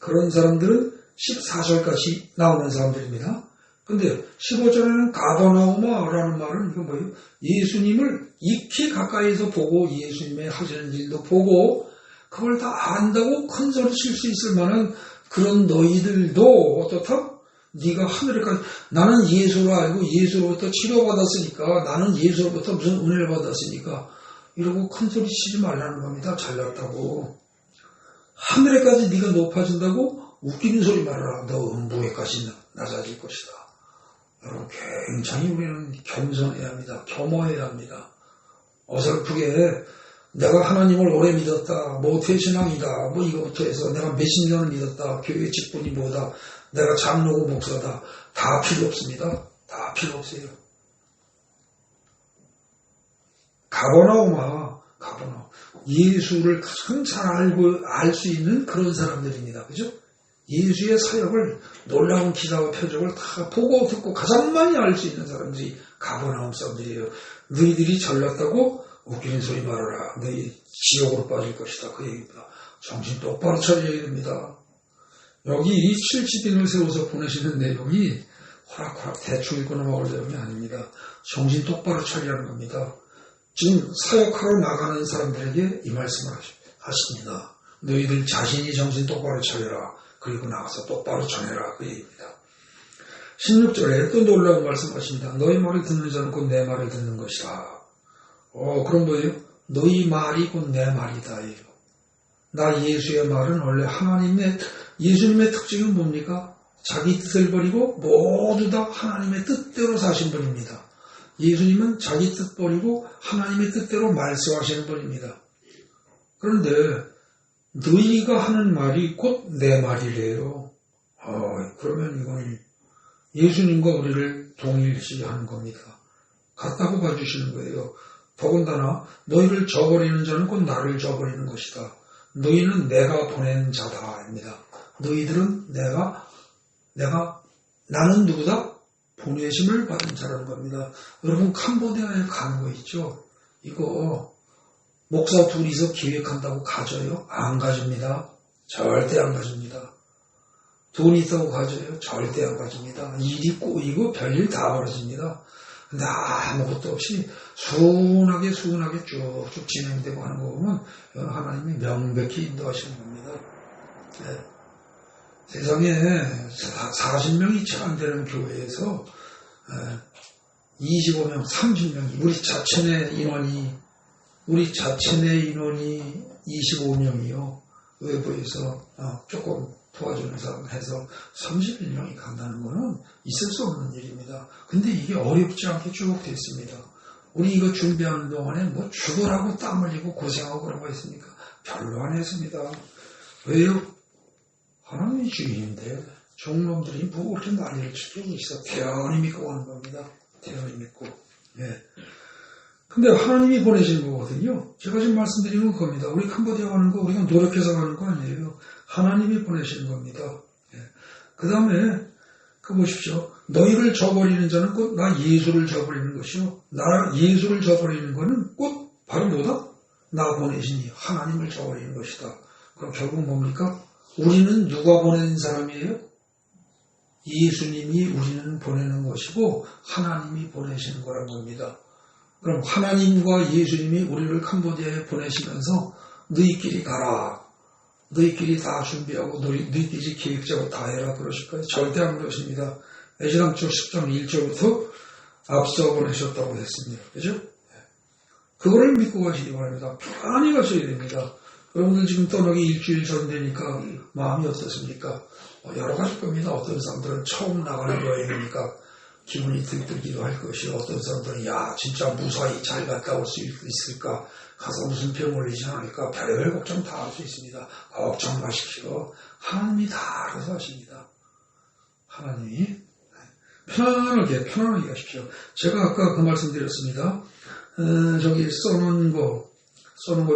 14절까지 나오는 사람들입니다. 근데 15절에는 가버나움아라는 말은 이거 뭐예요? 예수님을 익히 가까이서 보고 예수님의 하시는 일도 보고 그걸 다 안다고 큰 소리 칠 수 있을 만한 그런 너희들도 어떻다? 네가 하늘에까지 나는 예수를 알고 예수로부터 치료받았으니까 나는 예수로부터 무슨 은혜를 받았으니까 이러고 큰 소리 치지 말라는 겁니다. 잘났다고. 하늘에까지 네가 높아진다고 웃기는 소리 말아라. 너 음부에까지 낮아질 것이다. 여러분 굉장히 우리는 겸손해야 합니다. 겸허해야 합니다. 어설프게 내가 하나님을 오래 믿었다. 모태신앙이다. 뭐 이거부터 해서 내가 몇십 년을 믿었다. 교회 직분이 뭐다. 내가 장로고 목사다. 다 필요 없습니다. 다 필요 없어요. 가버나움아. 예수를 가장 잘 알 수 있는 그런 사람들입니다. 그죠? 예수의 사역을 놀라운 기사와 표적을 다 보고 듣고 가장 많이 알 수 있는 사람들이 가버나움 사람들이에요. 너희들이 잘났다고 웃기는 소리 말아라. 너희 지옥으로 빠질 것이다. 그 얘기입니다. 정신 똑바로 차려야 됩니다. 여기 이 70인을 세워서 보내시는 내용이 호락호락 대충 읽고 넘어갈 내용이 아닙니다. 정신 똑바로 차리라는 겁니다. 지금 사역하러 나가는 사람들에게 이 말씀을 하십니다. 너희들 자신이 정신 똑바로 차려라. 그리고 나가서 똑바로 전해라. 그 얘기입니다. 16절에 또 놀라운 말씀하십니다. 너희 말을 듣는 자는 곧 내 말을 듣는 것이다. 그럼 뭐예요? 너희 말이 곧 내 말이다. 나 예수의 말은 원래 예수님의 특징은 뭡니까? 자기 뜻을 버리고 모두 다 하나님의 뜻대로 사신 분입니다. 예수님은 자기 뜻 버리고 하나님의 뜻대로 말씀하시는 분입니다. 그런데 너희가 하는 말이 곧 내 말이래요. 그러면 이건 예수님과 우리를 동일시하는 겁니다. 같다고 봐주시는 거예요. 더군다나 너희를 저버리는 자는 곧 나를 저버리는 것이다. 너희는 내가 보낸 자다입니다. 너희들은 나는 누구다? 보내심을 받은 자라는 겁니다. 여러분 캄보디아에 가는 거 있죠? 이거 목사 둘이서 기획한다고 가져요? 안 가집니다. 절대 안 가집니다. 돈이 있다고 가져요? 절대 안 가집니다. 일이 꼬이고 별일 다 벌어집니다. 근데 아무것도 없이 순하게 쭉쭉 진행되고 하는 거 보면 하나님이 명백히 인도하시는 겁니다. 네. 세상에 40명이 채 안 되는 교회에서 25명, 30명이 우리 자체 내 인원이 25명이요. 외부에서 조금 도와주는 사람 해서 31명이 간다는 거는 있을 수 없는 일입니다. 근데 이게 어렵지 않게 쭉 됐습니다. 우리 이거 준비하는 동안에 뭐 죽으라고 땀 흘리고 고생하고 그런 거 있습니까? 별로 안 했습니다. 왜요? 하나님이 주인인데 종놈들이 뭐 그렇게 난리를 치고 있어. 대단히 믿고 가는 겁니다. 대단히 믿고. 예. 근데 하나님이 보내신 거거든요. 제가 지금 말씀드리는 겁니다. 우리 캄보디아 가는 거 우리가 노력해서 가는 거 아니에요. 하나님이 보내시는 겁니다. 예. 그 다음에 보십시오. 너희를 저버리는 자는 곧 나 예수를 저버리는 것이요. 나 예수를 저버리는 것은 곧 바로 뭐다? 나 보내시니 하나님을 저버리는 것이다. 그럼 결국 뭡니까? 우리는 누가 보낸 사람이에요? 예수님이 우리는 보내는 것이고 하나님이 보내시는 거란 겁니다. 그럼 하나님과 예수님이 우리를 캄보디아에 보내시면서 너희끼리 가라. 너희끼리 다 준비하고 너희끼리 계획적으로 다 해라 그러실까요? 절대 안 그러십니다. 에스겔서 10장 1절부터 앞서 보내셨다고 했습니다. 그죠? 그거를 믿고 가시기 바랍니다. 편안히 가셔야 됩니다. 여러분들 지금 떠나기 일주일 전 되니까 마음이 어떻습니까? 여러 가지 겁니다. 어떤 사람들은 처음 나가는 여행이니까 기분이 들기도 할 것이고, 어떤 사람들은 야 진짜 무사히 잘 갔다 올 수 있을까, 가서 무슨 병 올리지 않을까, 별의별 걱정 다 할 수 있습니다. 걱정 마십시오. 하나님이 다 알아서 하십니다. 하나님이 편안하게 가십시오. 제가 아까 그 말씀 드렸습니다. 저기 써놓은 것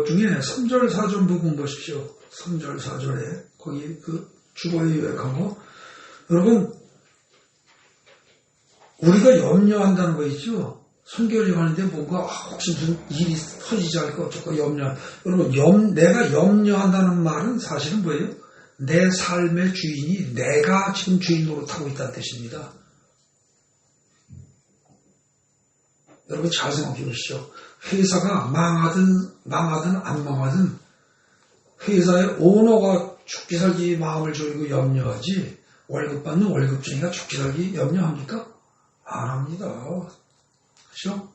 중에 3절 4절 부분 보십시오. 3절 4절에 거기 그 주보에 요약한 거. 여러분, 우리가 염려한다는 거 있죠? 순결이 하는데 뭔가 혹시 무슨 일이 터지지 않을까 어쩔까 여러분, 내가 염려한다는 말은 사실은 뭐예요? 내 삶의 주인이 내가 지금 주인 노릇하고 있다는 뜻입니다. 여러분 잘 생각해 보시죠. 회사가 망하든 안 망하든 회사의 오너가 죽기 살기 마음을 졸이고 염려하지, 월급 받는 월급쟁이가 죽기 살기 염려합니까? 안 합니다. 그렇죠?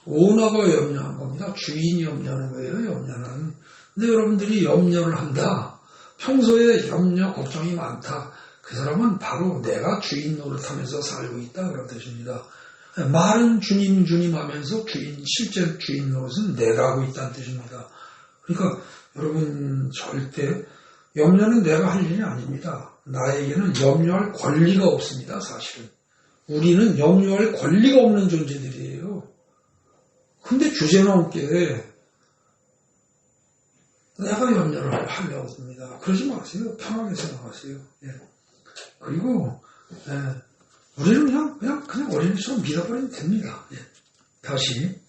오너가 염려한 겁니다. 주인이 염려하는 거예요. 염려는. 근데 여러분들이 염려를 한다, 평소에 염려 걱정이 많다, 그 사람은 바로 내가 주인 노릇하면서 살고 있다 그런 뜻입니다. 말은 주님 하면서 실제 주인 노릇은 내가 하고 있다는 뜻입니다. 그러니까 여러분 절대 염려는 내가 할 일이 아닙니다. 나에게는 염려할 권리가 없습니다. 사실은 우리는 염려할 권리가 없는 존재들이에요. 근데 주제넘게 내가 염려를 하려고 합니다. 그러지 마세요. 편하게 생각하세요. 예. 그리고 우리는 그냥 어린이처럼 믿어버리면 됩니다. 예. 다시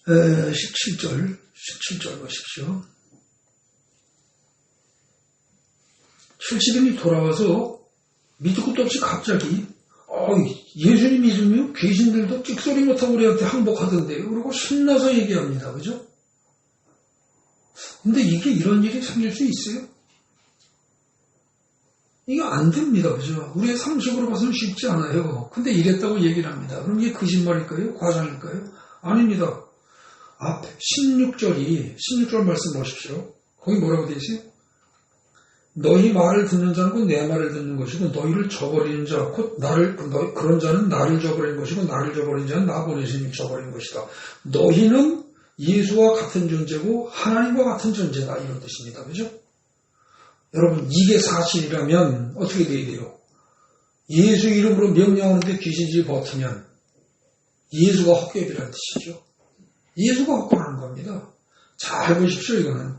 17절 보십시오. 70인이 돌아와서 밑도 끝도 없이 갑자기 예수님 믿으면 귀신들도 찍소리 못하고 우리한테 항복하던데요. 그리고 신나서 얘기합니다. 그죠? 근데 이런 일이 생길 수 있어요? 이거 안 됩니다. 그죠? 우리의 상식으로 봐서는 쉽지 않아요. 근데 이랬다고 얘기를 합니다. 그럼 이게 거짓말일까요? 과장일까요? 아닙니다. 앞에 16절 말씀 보십시오. 거기 뭐라고 되어 있어요? 너희 말을 듣는 자는 곧 내 말을 듣는 것이고, 너희를 저버리는 자 곧 그런 자는 나를 저버리는 것이고, 나를 저버리는 자는 나 보내신 님 저버리는 것이다. 너희는 예수와 같은 존재고 하나님과 같은 존재다, 이런 뜻입니다. 그죠? 여러분, 이게 사실이라면 어떻게 돼야 돼요? 예수 이름으로 명령하는데 귀신들이 버티면 예수가 헛개비라는 뜻이죠. 예수가 헛개하는 겁니다. 잘 보십시오. 이거는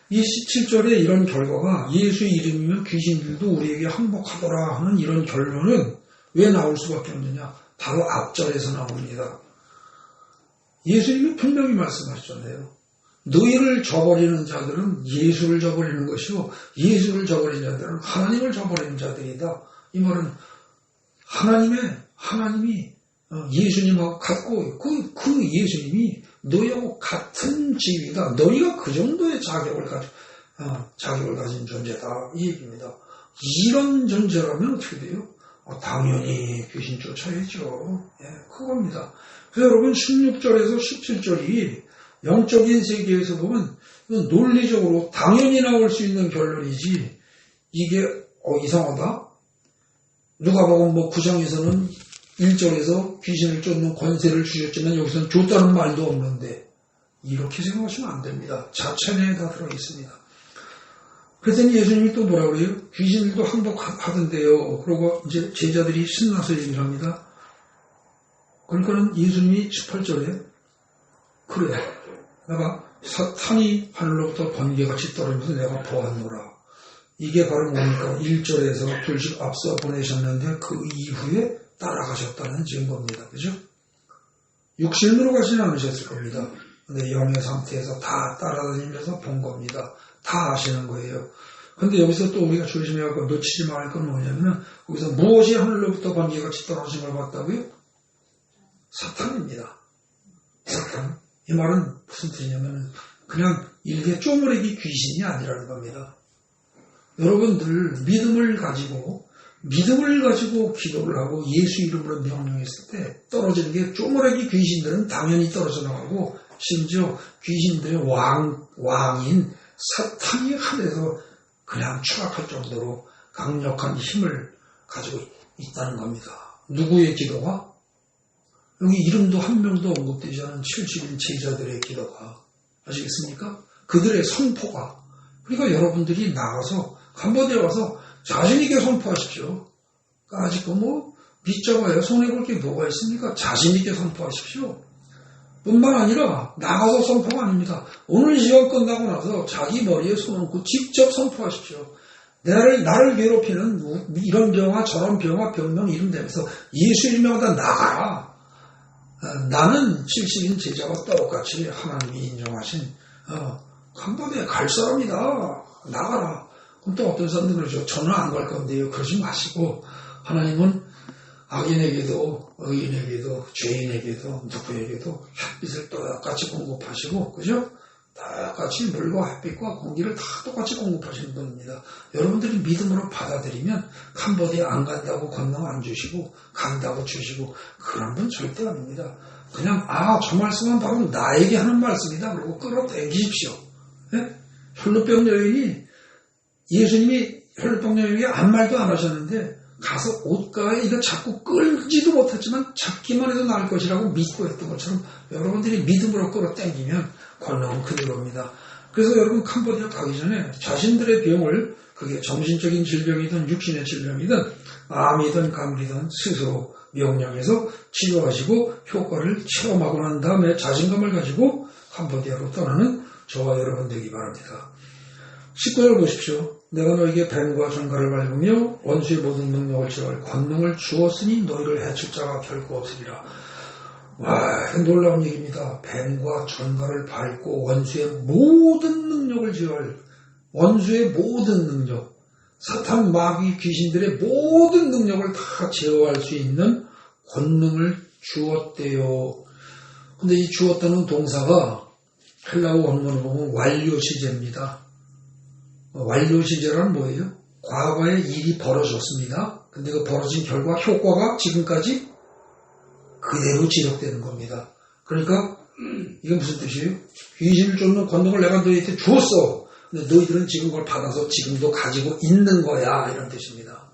이 17절에 이런 결과가 예수 이름이면 귀신들도 우리에게 항복하더라 하는 이런 결론은 왜 나올 수밖에 없느냐? 바로 앞절에서 나옵니다. 예수님이 분명히 말씀하셨잖아요. 너희를 저버리는 자들은 예수를 저버리는 것이고, 예수를 저버리는 자들은 하나님을 저버리는 자들이다. 이 말은 하나님이 예수님하고 같고, 그 예수님이 너희하고 같은 지위다. 너희가 그 정도의 자격을 가진 존재다. 이 얘기입니다. 이런 존재라면 어떻게 돼요? 당연히 귀신 쫓아야죠. 예, 그겁니다. 그래서 여러분 16절에서 17절이 영적인 세계에서 보면 논리적으로 당연히 나올 수 있는 결론이지, 이게 이상하다? 누가복음 9장에서는 1절에서 귀신을 쫓는 권세를 주셨지만 여기서는 줬다는 말도 없는데, 이렇게 생각하시면 안 됩니다. 자체 내에 다 들어있습니다. 그랬더니 예수님이 또 뭐라고 그래요? 귀신들도 항복하던데요. 그러고 이제 제자들이 신나서 얘기를 합니다. 그러니까는 예수님이 18절에 그래, 내가 사탄이 하늘로부터 번개같이 떨어지면서 내가 보았노라. 이게 바로 뭡니까? 1절에서 둘씩 앞서 보내셨는데 그 이후에 따라가셨다는 증거입니다. 그죠? 육신으로 가지는 않으셨을 겁니다. 근데 영의 상태에서 다 따라다니면서 본 겁니다. 다 아시는 거예요. 근데 여기서 또 우리가 조심해야 할 건, 놓치지 말을 건 뭐냐면, 거기서 무엇이 하늘로부터 번개같이 떨어진 걸 봤다고요? 사탄입니다. 사탄. 이 말은 무슨 뜻이냐면, 그냥 일개 쪼무레기 귀신이 아니라는 겁니다. 여러분들 믿음을 가지고 기도를 하고 예수 이름으로 명령했을 때 떨어지는 게 쪼무레기 귀신들은 당연히 떨어져 나가고 심지어 귀신들의 왕인 사탄이 하늘에서 그냥 추락할 정도로 강력한 힘을 가지고 있다는 겁니다. 누구의 기도가? 여기 이름도 한 명도 언급되지 않은 70인 제자들의 기도가 아시겠습니까? 그들의 선포가. 그러니까 여러분들이 나가서 캄보디아 와서 자신있게 선포하십시오. 아직 믿자마야 손해볼 게 뭐가 있습니까? 자신있게 선포하십시오. 뿐만 아니라 나가서 선포가 아닙니다. 오늘 시간 끝나고 나서 자기 머리에 손 얹고 직접 선포하십시오. 나를 괴롭히는 이런 병화 저런 병화 병명 이름 대면서 예수 이름으로 나가라. 나는 70인 제자와 똑같이 하나님이 인정하신 캄보디아에 갈 사람이다. 나가라. 그럼 또 어떤 사람들은 그러죠. 저는 안 갈 건데요. 그러지 마시고 하나님은 악인에게도 의인에게도 죄인에게도 누구에게도 햇빛을 똑같이 공급하시고 그죠? 똑같이 물과 햇빛과 공기를 다 똑같이 공급하시는 분입니다. 여러분들이 믿음으로 받아들이면 캄보디아 안 간다고 권능 안 주시고 간다고 주시고 그런 분 절대 아닙니다. 그냥 저 말씀은 바로 나에게 하는 말씀이다. 그러고 끌어당기십시오. 네? 혈루병 여인이 예수님이 혈루병 여인이 아무 말도 안 하셨는데 가서 옷가에 이거 자꾸 끌지도 못했지만 잡기만 해도 나을 것이라고 믿고 했던 것처럼 여러분들이 믿음으로 끌어당기면 권능은 그대로입니다. 그래서 여러분 캄보디아 가기 전에 자신들의 병을 그게 정신적인 질병이든 육신의 질병이든 암이든 가물이든 스스로 명령해서 치료하시고 효과를 체험하고 난 다음에 자신감을 가지고 캄보디아로 떠나는 저와 여러분 되기 바랍니다. 19절 보십시오. 내가 너에게 뱀과 전갈을 밟으며 원수의 모든 능력을 제어할 권능을 주었으니 너희를 해칠 자가 결코 없으리라. 와, 놀라운 얘기입니다. 뱀과 전갈을 밟고 원수의 모든 능력을 제어할 원수의 모든 능력, 사탄, 마귀, 귀신들의 모든 능력을 다 제어할 수 있는 권능을 주었대요. 근데 이 주었다는 동사가 헬라어 원문을 보면 완료 시제입니다. 완료 시제란 뭐예요? 과거에 일이 벌어졌습니다. 근데 그 벌어진 결과 효과가 지금까지 그대로 지속되는 겁니다. 그러니까 이게 무슨 뜻이에요? 귀신을 쫓는 권능을 내가 너희한테 주었어. 근데 너희들은 지금 그걸 받아서 지금도 가지고 있는 거야. 이런 뜻입니다.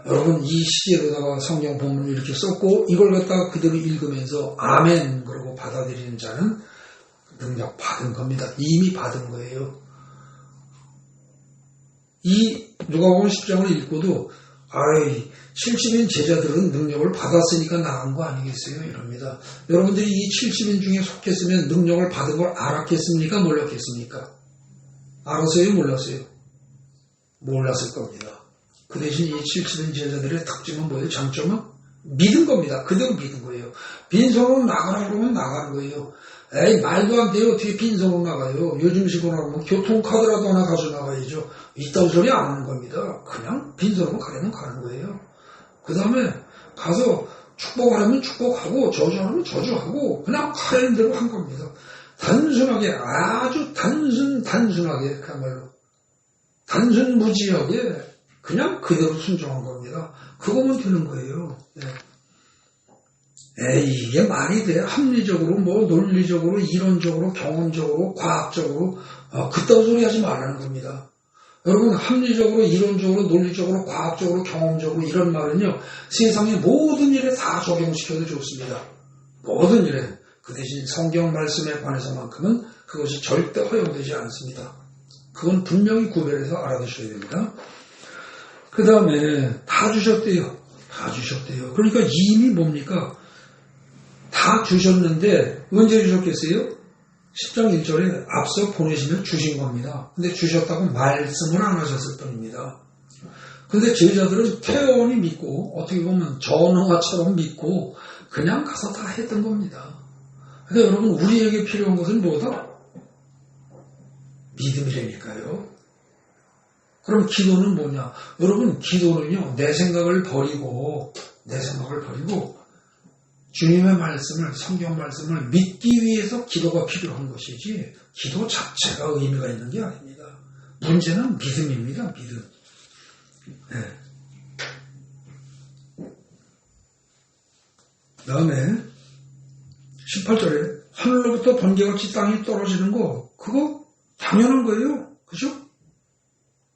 여러분 이 시제로다가 성경 본문을 이렇게 썼고 이걸 갖다가 그대로 읽으면서 아멘 그러고 받아들이는 자는 능력 받은 겁니다. 이미 받은 거예요. 이 누가복음 10장을 읽고도 70인 제자들은 능력을 받았으니까 나간 거 아니겠어요? 이럽니다. 여러분들이 이 70인 중에 속했으면 능력을 받은 걸 알았겠습니까? 몰랐겠습니까? 알았어요? 몰랐어요? 몰랐을 겁니다. 그 대신 이 70인 제자들의 특징은 뭐예요? 장점은? 믿은 겁니다. 그대로 믿은 거예요. 빈손으로 나가라 그러면 나가는 거예요. 에이 말도 안 돼요. 어떻게 빈손으로 나가요. 요즘식으로 하면 교통카드라도 하나 가져 나가야죠. 이딴 소리 안 하는 겁니다. 그냥 빈손으로 가려면 가는 거예요. 그 다음에 가서 축복하려면 축복하고 저주하려면 저주하고 그냥 하는 대로 한 겁니다. 단순하게 아주 단순하게 그야말로 단순무지하게 그냥 그대로 순종한 겁니다. 그거면 되는 거예요. 네. 이게 말이 돼? 합리적으로, 논리적으로, 이론적으로, 경험적으로, 과학적으로, 그딴 소리 하지 말라는 겁니다. 여러분, 합리적으로, 이론적으로, 논리적으로, 과학적으로, 경험적으로, 이런 말은요, 세상의 모든 일에 다 적용시켜도 좋습니다. 모든 일에. 그 대신 성경 말씀에 관해서만큼은 그것이 절대 허용되지 않습니다. 그건 분명히 구별해서 알아두셔야 됩니다. 그 다음에, 다 주셨대요. 다 주셨대요. 그러니까 이미 뭡니까? 다 주셨는데 언제 주셨겠어요? 10장 1절에 앞서 보내시면 주신 겁니다. 근데 주셨다고 말씀을 안 하셨을 뿐입니다. 근데 제자들은 태연히 믿고 어떻게 보면 전화처럼 믿고 그냥 가서 다 했던 겁니다. 근데 여러분 우리에게 필요한 것은 뭐다? 믿음이라니까요. 그럼 기도는 뭐냐? 여러분 기도는요 내 생각을 버리고 주님의 말씀을, 성경 말씀을 믿기 위해서 기도가 필요한 것이지 기도 자체가 의미가 있는 게 아닙니다. 문제는 믿음입니다. 믿음. 네. 다음에 18절에 하늘로부터 번개같이 땅에 떨어지는 거 그거 당연한 거예요. 그죠?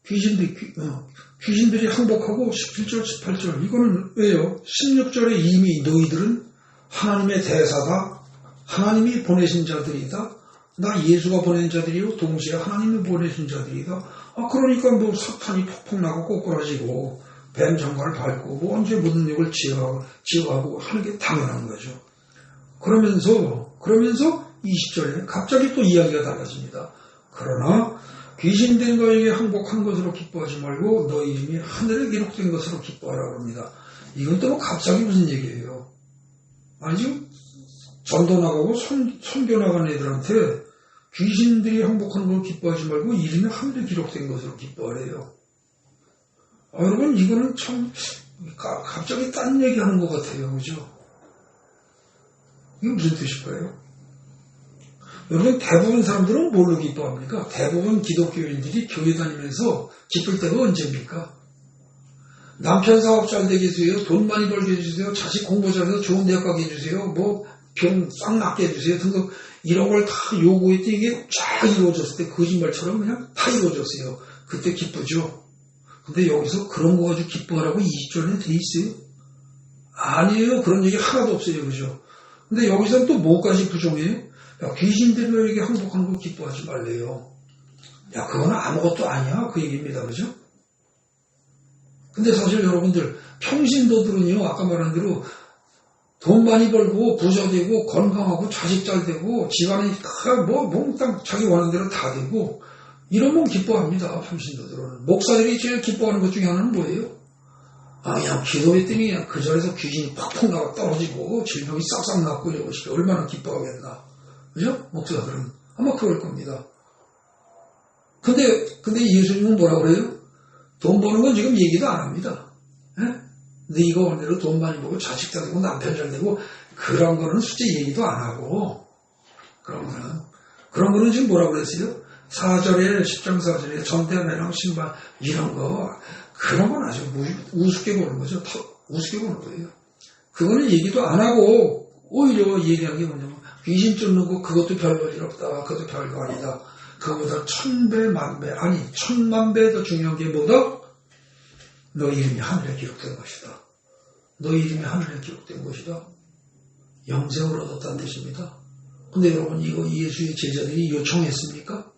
귀신들이 항복하고 17절 18절 이거는 왜요? 16절에 이미 너희들은 하나님의 대사다. 하나님이 보내신 자들이다. 나 예수가 보낸 자들이요. 동시에 하나님이 보내신 자들이다. 그러니까 뭐 사탄이 폭풍 나고 꼬꾸라지고 뱀 장관을 밟고 뭐 언제 모든 욕을 지어하고 하는 게 당연한 거죠. 그러면서 20절에 갑자기 또 이야기가 달라집니다. 그러나 귀신된 너에게 항복한 것으로 기뻐하지 말고 너희 이름이 하늘에 기록된 것으로 기뻐하라고 합니다. 이건 또 갑자기 무슨 얘기예요? 아니죠? 전도 나가고 선교 나간 애들한테 귀신들이 항복한 걸 기뻐하지 말고 이름이 하늘에 기록된 것으로 기뻐하래요. 여러분 이거는 참 갑자기 딴 얘기하는 것 같아요. 그죠? 이게 무슨 뜻일까요? 여러분 대부분 사람들은 뭘로 기뻐합니까? 대부분 기독교인들이 교회 다니면서 기쁠 때가 언제입니까? 남편 사업 잘 되게 해주세요. 돈 많이 벌게 해주세요. 자식 공부 잘해서 좋은 대학 가게 해주세요. 뭐 병 싹 낫게 해주세요. 등등 이런 걸 다 요구했더니 이게 쫙 이루어졌을 때 거짓말처럼 그냥 다 이루어졌어요. 그때 기쁘죠. 근데 여기서 그런 거 가지고 기뻐하라고 20절에 돼 있어요? 아니에요. 그런 얘기 하나도 없어요. 그죠? 근데 여기서는 또 뭐까지 부정해요? 야, 귀신들이 너에게 항복하는 거 기뻐하지 말래요. 야, 그거는 아무것도 아니야. 그 얘기입니다. 그죠? 근데 사실 여러분들, 평신도들은요, 아까 말한 대로 돈 많이 벌고, 부자 되고, 건강하고, 자식 잘 되고, 집안이 몽땅 자기 원하는 대로 다 되고, 이러면 기뻐합니다. 평신도들은. 목사들이 제일 기뻐하는 것 중에 하나는 뭐예요? 그냥 기도했더니 그냥 그 자리에서 귀신이 팍팍 나가 떨어지고, 질병이 싹싹 낫고 이런 것이 얼마나 기뻐하겠나. 그죠? 목사들은. 아마 그럴 겁니다. 근데 예수님은 뭐라 그래요? 돈 버는 건 지금 얘기도 안 합니다. 근데 이거 원대로 돈 많이 벌고 자식 잘 되고 남편 잘 되고 그런 거는 솔직히 얘기도 안 하고 그런 거는 지금 뭐라고 그랬어요? 4절에 10장 4절에 전대매랑 신발 이런 거 그런 건 아주 우습게 보는 거죠. 우습게 보는 거예요. 그거는 얘기도 안 하고 오히려 얘기하는 게 뭐냐면 귀신 쫓는 거 그것도 별볼 일 없다. 그것도 별거 아니다. 그거보다 1000배, 만배, 아니 1000만배 더 중요한 게 뭐다? 너 이름이 하늘에 기록된 것이다. 너 이름이 하늘에 기록된 것이다. 영생을 얻었다는 뜻입니다. 근데 여러분 이거 예수의 제자들이 요청했습니까?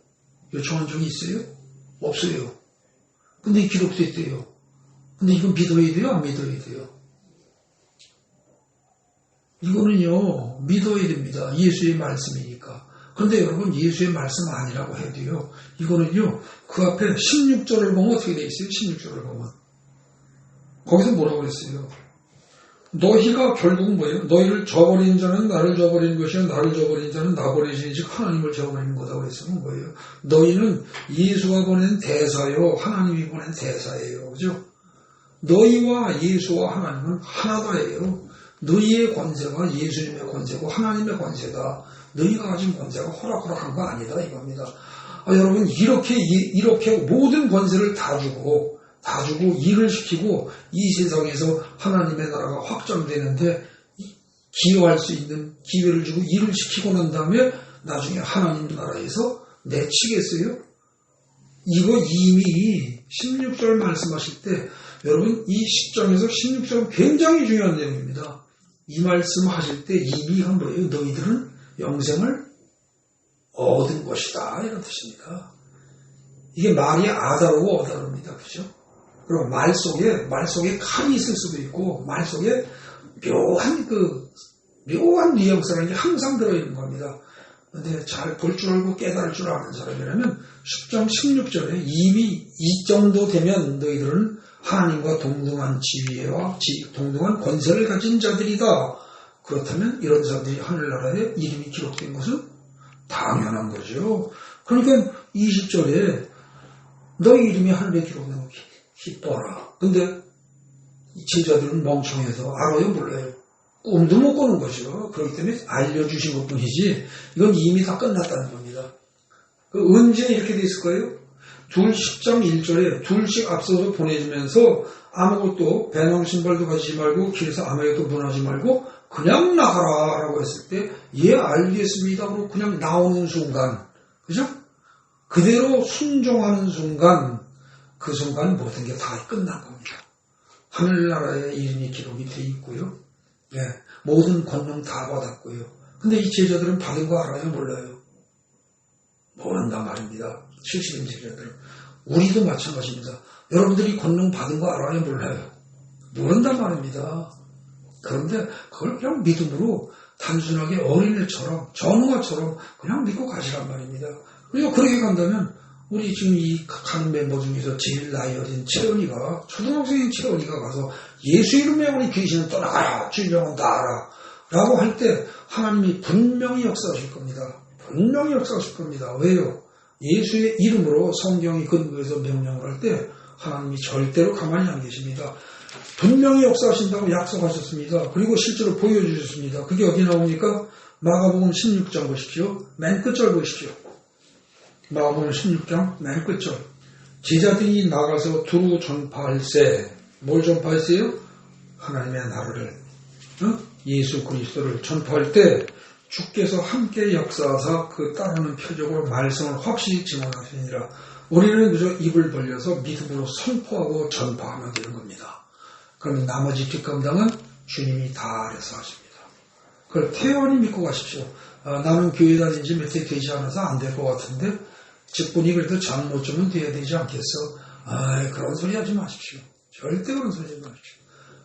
요청한 적이 있어요? 없어요. 근데 기록됐대요. 근데 이건 믿어야 돼요? 안 믿어야 돼요? 이거는요 믿어야 됩니다. 예수의 말씀이니까. 그런데 여러분 예수의 말씀 아니라고 해도요 이거는요 그 앞에 16절을 보면 어떻게 돼 있어요? 16절을 보면 거기서 뭐라고 그랬어요? 너희가 결국은 뭐예요? 너희를 저버린 자는 나를 저버린 것이요 나를 저버린 자는 나 버리신 즉 하나님을 저버리는 거다고 했으면 뭐예요? 너희는 예수가 보낸 대사요 하나님이 보낸 대사예요. 그죠? 너희와 예수와 하나님은 하나다예요. 너희의 권세가 예수님의 권세고 하나님의 권세다. 너희가 가진 권세가 호락호락한 거 아니다 이겁니다. 여러분 이렇게 모든 권세를 다 주고 일을 시키고 이 세상에서 하나님의 나라가 확장되는데 기여할 수 있는 기회를 주고 일을 시키고 난 다음에 나중에 하나님 나라에서 내치겠어요? 이거 이미 16절 말씀하실 때 여러분 이 10장에서 16절은 굉장히 중요한 내용입니다. 이 말씀 하실 때 이미 한 거예요. 너희들은 영생을 얻은 것이다 이런 뜻입니다. 이게 말이 아다르고 어다릅니다. 그죠? 그리고 말 속에 칼이 있을 수도 있고 말 속에 묘한 뉘앙스라는 게 항상 들어있는 겁니다. 근데 잘 볼 줄 알고 깨달을 줄 아는 사람이라면 10장 16절에 이미 이 정도 되면 너희들은 하나님과 동등한 지위와 동등한 권세를 가진 자들이다. 그렇다면 이런 사람들이 하늘나라에 이름이 기록된 것은 당연한 거죠. 그러니까 20절에 너희 이름이 하늘에 기록된 거 기뻐하라. 근데 이 제자들은 멍청해서 알아요 몰라요? 꿈도 못 꾸는 거죠. 그렇기 때문에 알려주신 것 뿐이지 이건 이미 다 끝났다는 겁니다. 언제 이렇게 돼 있을 거예요? 둘 10장 1절에 둘씩 앞서서 보내주면서 아무것도 배낭 신발도 가지지 말고 길에서 아무것도 문하지 말고 그냥 나가라 라고 했을 때 예 알겠습니다 하고 그냥 나오는 순간 그죠? 그대로 순종하는 순간 그 순간 모든 게 다 끝난 겁니다. 하늘나라에 이름이 기록이 돼 있고요. 예, 모든 권능 다 받았고요. 근데 이 제자들은 받은 거 알아요? 몰라요? 모른단 말입니다. 70인 제자들은. 우리도 마찬가지입니다. 여러분들이 권능 받은 거 알아요? 몰라요? 모른단 말입니다. 그런데 그걸 그냥 믿음으로 단순하게 어린애처럼 전우가처럼 그냥 믿고 가시란 말입니다. 그리고 그렇게 간다면 우리 지금 이 가는 멤버 중에서 제일 나이 어린 채연이가 초등학생인 채연이가 가서 예수 이름에 우리 귀신은 떠나가라 질병은 나아라 라고 할 때 하나님이 분명히 역사하실 겁니다. 분명히 역사하실 겁니다. 왜요? 예수의 이름으로 성경이 근거해서 명령을 할 때 하나님이 절대로 가만히 안 계십니다. 분명히 역사하신다고 약속하셨습니다. 그리고 실제로 보여주셨습니다. 그게 어디 나옵니까? 마가복음 16장 보십시오. 맨 끝절 보십시오. 마가복음 16장 맨 끝절. 제자들이 나가서 두루 전파할세. 뭘 전파했어요? 하나님의 나라를, 예수 그리스도를 전파할 때 주께서 함께 역사하사 그 따르는 표적으로 말씀을 확실히 증언하시니라. 우리는 그저 입을 벌려서 믿음으로 선포하고 전파하면 되는 겁니다. 그러면 나머지 뒷감당은 주님이 다 알아서 하십니다. 그걸 태연히 믿고 가십시오. 나는 교회 다닌 지 몇 해 되지 않아서 안 될 것 같은데 직분이 그래도 장로쯤은 돼야 되지 않겠어? 그런 소리 하지 마십시오. 절대 그런 소리 하지 마십시오.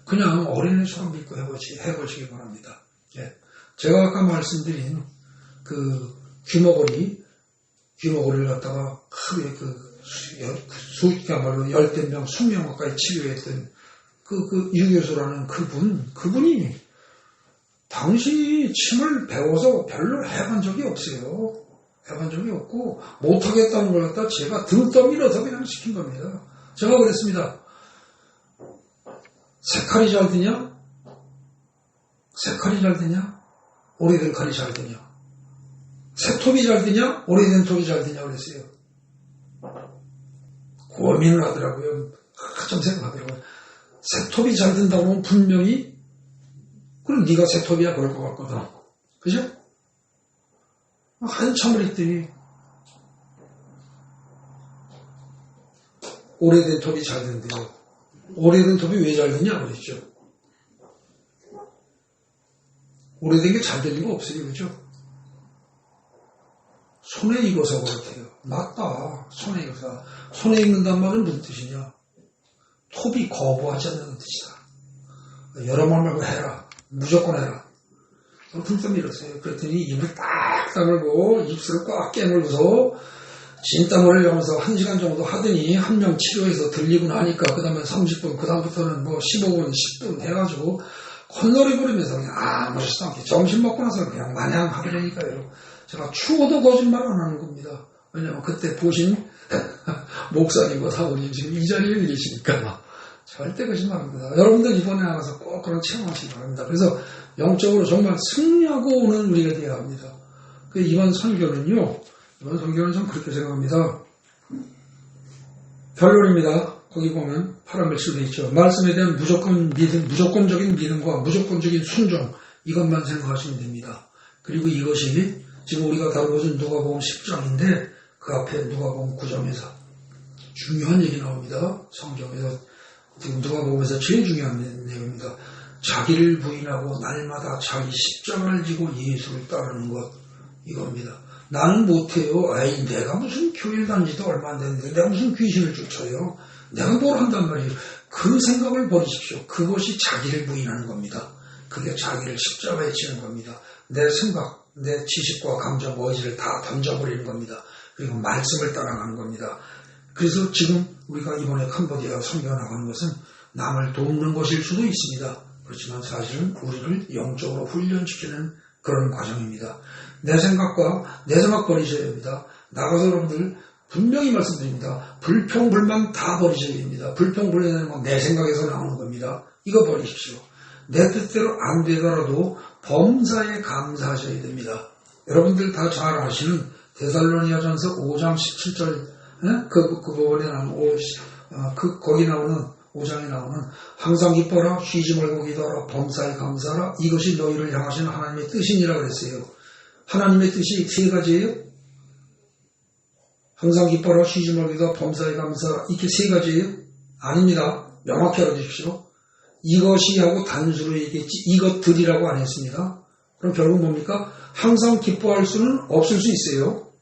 그냥 어린애처럼 믿고 해보시기 바랍니다. 예. 제가 아까 말씀드린 그 귀머거리를 갖다가 크게 수익야말로 10명, 20명 가까이 치료했던 그 유교수라는 그분이 당신이 침을 배워서 별로 해본 적이 없어요. 해본 적이 없고 못하겠다는 걸 갖다 제가 등 떠밀어서 그냥 시킨 겁니다. 제가 그랬습니다. 색깔이 잘 되냐? 색깔이 잘 되냐? 오래된 칼이 잘 되냐? 새톱이 잘 되냐? 오래된 톱이 잘 되냐? 그랬어요. 고민을 하더라고요. 한참 생각하더라고요. 새톱이 잘 된다고 하면 분명히 그럼 네가 새톱이야 그럴 것 같거든. 그죠? 한참을 했더니 오래된 톱이 잘 된대요. 오래된 톱이 왜 잘 되냐 그랬죠. 오래된 게 잘 되는 거 없어요. 그죠? 손에 익어서 그렇대요. 맞다. 손에 익어서. 손에 익는단 말은 무슨 뜻이냐? 톱이 거부하지 않는 뜻이다. 여러 번 말고 해라. 무조건 해라. 등떠 밀었어요. 그랬더니 입을 딱 다물고 입술을 꽉 깨물고서 진땀을 흘려면서 1시간 정도 하더니 한 명 치료해서 들리고 나니까 그 다음에 30분 그 다음부터는 뭐 15분 10분 해가지고 콧노래 부르면서 그냥 아무렇지도 않게 점심 먹고 나서 그냥 마냥 하더라니까요. 제가 추워도 거짓말 안 하는 겁니다. 왜냐면 그때 보신 목사님과 사모님 지금 이 자리에 계시니까 절대 거짓말 안 합니다. 여러분들 이번에 나가서 꼭 그런 체험하시기 바랍니다. 그래서 영적으로 정말 승리하고 오는 우리가 되어야 합니다. 이번 설교는 좀 그렇게 생각합니다. 결론입니다. 거기 보면 파란 글씨로 되어 있죠. 말씀에 대한 무조건적인 믿음과 무조건적인 순종, 이것만 생각하시면 됩니다. 그리고 이것이 지금 우리가 다룬 것은 누가복음 10장인데 그 앞에 누가복음 9장에서 중요한 얘기 나옵니다. 성경에서 지금 누가복음에서 제일 중요한 내용입니다. 자기를 부인하고 날마다 자기 십자가를 지고 예수를 따르는 것, 이겁니다. 나는 못해요. 내가 무슨 교회를 다니지도 얼마 안 됐는데 내가 무슨 귀신을 쫓아요. 내가 뭘 한단 말이에요. 그 생각을 버리십시오. 그것이 자기를 부인하는 겁니다. 그게 자기를 십자가에 치는 겁니다. 내 생각, 내 지식과 감정, 의지를 다 던져버리는 겁니다. 그리고 말씀을 따라가는 겁니다. 그래서 지금 우리가 이번에 캄보디아 선교 나가는 것은 남을 돕는 것일 수도 있습니다. 그렇지만 사실은 우리를 영적으로 훈련시키는 그런 과정입니다. 내 생각 버리셔야 됩니다. 나가서 여러분들 분명히 말씀드립니다. 불평불만 다 버리셔야 됩니다. 불평불만은 내 생각에서 나오는 겁니다. 이거 버리십시오. 내 뜻대로 안 되더라도 범사에 감사하셔야 됩니다. 여러분들 다 잘 아시는 데살로니가전서 5장 17절 그 부분에 나오는 거기 나오는 5장에 나오는 항상 기뻐라 쉬지 말고 기도하라 범사에 감사하라 이것이 너희를 향하시는 하나님의 뜻이니라 그랬어요. 하나님의 뜻이 세 가지예요. 항상 기뻐라 쉬지 말고 기도하라 범사에 감사하라 이렇게 세 가지예요. 아닙니다. 명확히 알아주십시오. 이것이 하고 단수로 얘기했지 이것들이라고 안 했습니다. 그럼 결국 뭡니까? 항상 기뻐할 수는 없을 수 있어요.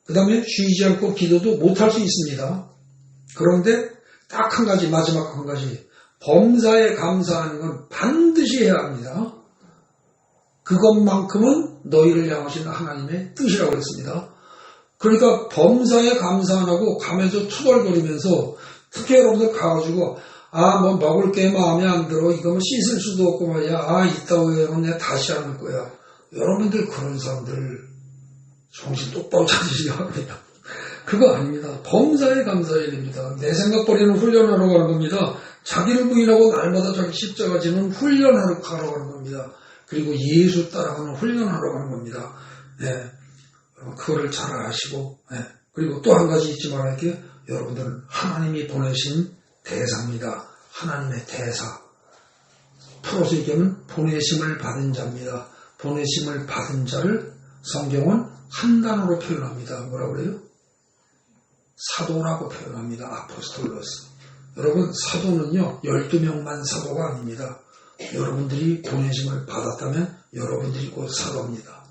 그 다음에 쉬지 않고 기도도 못할 수 있습니다. 그런데 딱 한 가지, 마지막 한 가지. 범사에 감사하는 건 반드시 해야 합니다. 그것만큼은 너희를 향하신 하나님의 뜻이라고 했습니다. 그러니까 범사에 감사 안 하고 가면서 투덜거리면서 특히 여러분들 가가지고 뭐 먹을 게 마음에 안 들어. 이거 뭐 씻을 수도 없고 말이야. 이따가 해. 내가 다시 안 할 거야. 여러분들 그런 사람들 정신 똑바로 차리시기 바랍니다. 그거 아닙니다. 범사에 감사해야 됩니다. 내 생각 버리는 훈련하러 가는 겁니다. 자기를 부인하고 날마다 자기 십자가 지는 훈련하러 가는 겁니다. 그리고 예수 따라가는 훈련하러 가는 겁니다. 네. 그거를 잘 아시고 그리고 또 한 가지 잊지 말아야 할 게 여러분들은 하나님이 보내신 대사입니다. 하나님의 대사. 풀어서 얘기하면 보내심을 받은 자입니다. 보내심을 받은 자를 성경은 한 단어로 표현합니다. 뭐라고 그래요? 사도라고 표현합니다. 아포스톨로스. 여러분 사도는요 12명만 사도가 아닙니다. 여러분들이 보내심을 받았다면 여러분들이 곧 사도입니다.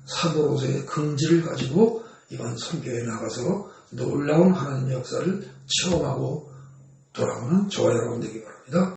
사도로서의 긍지를 가지고 이번 선교에 나가서 놀라운 하나님의 역사를 체험하고 돌아오는 저와 여러분 되기 바랍니다.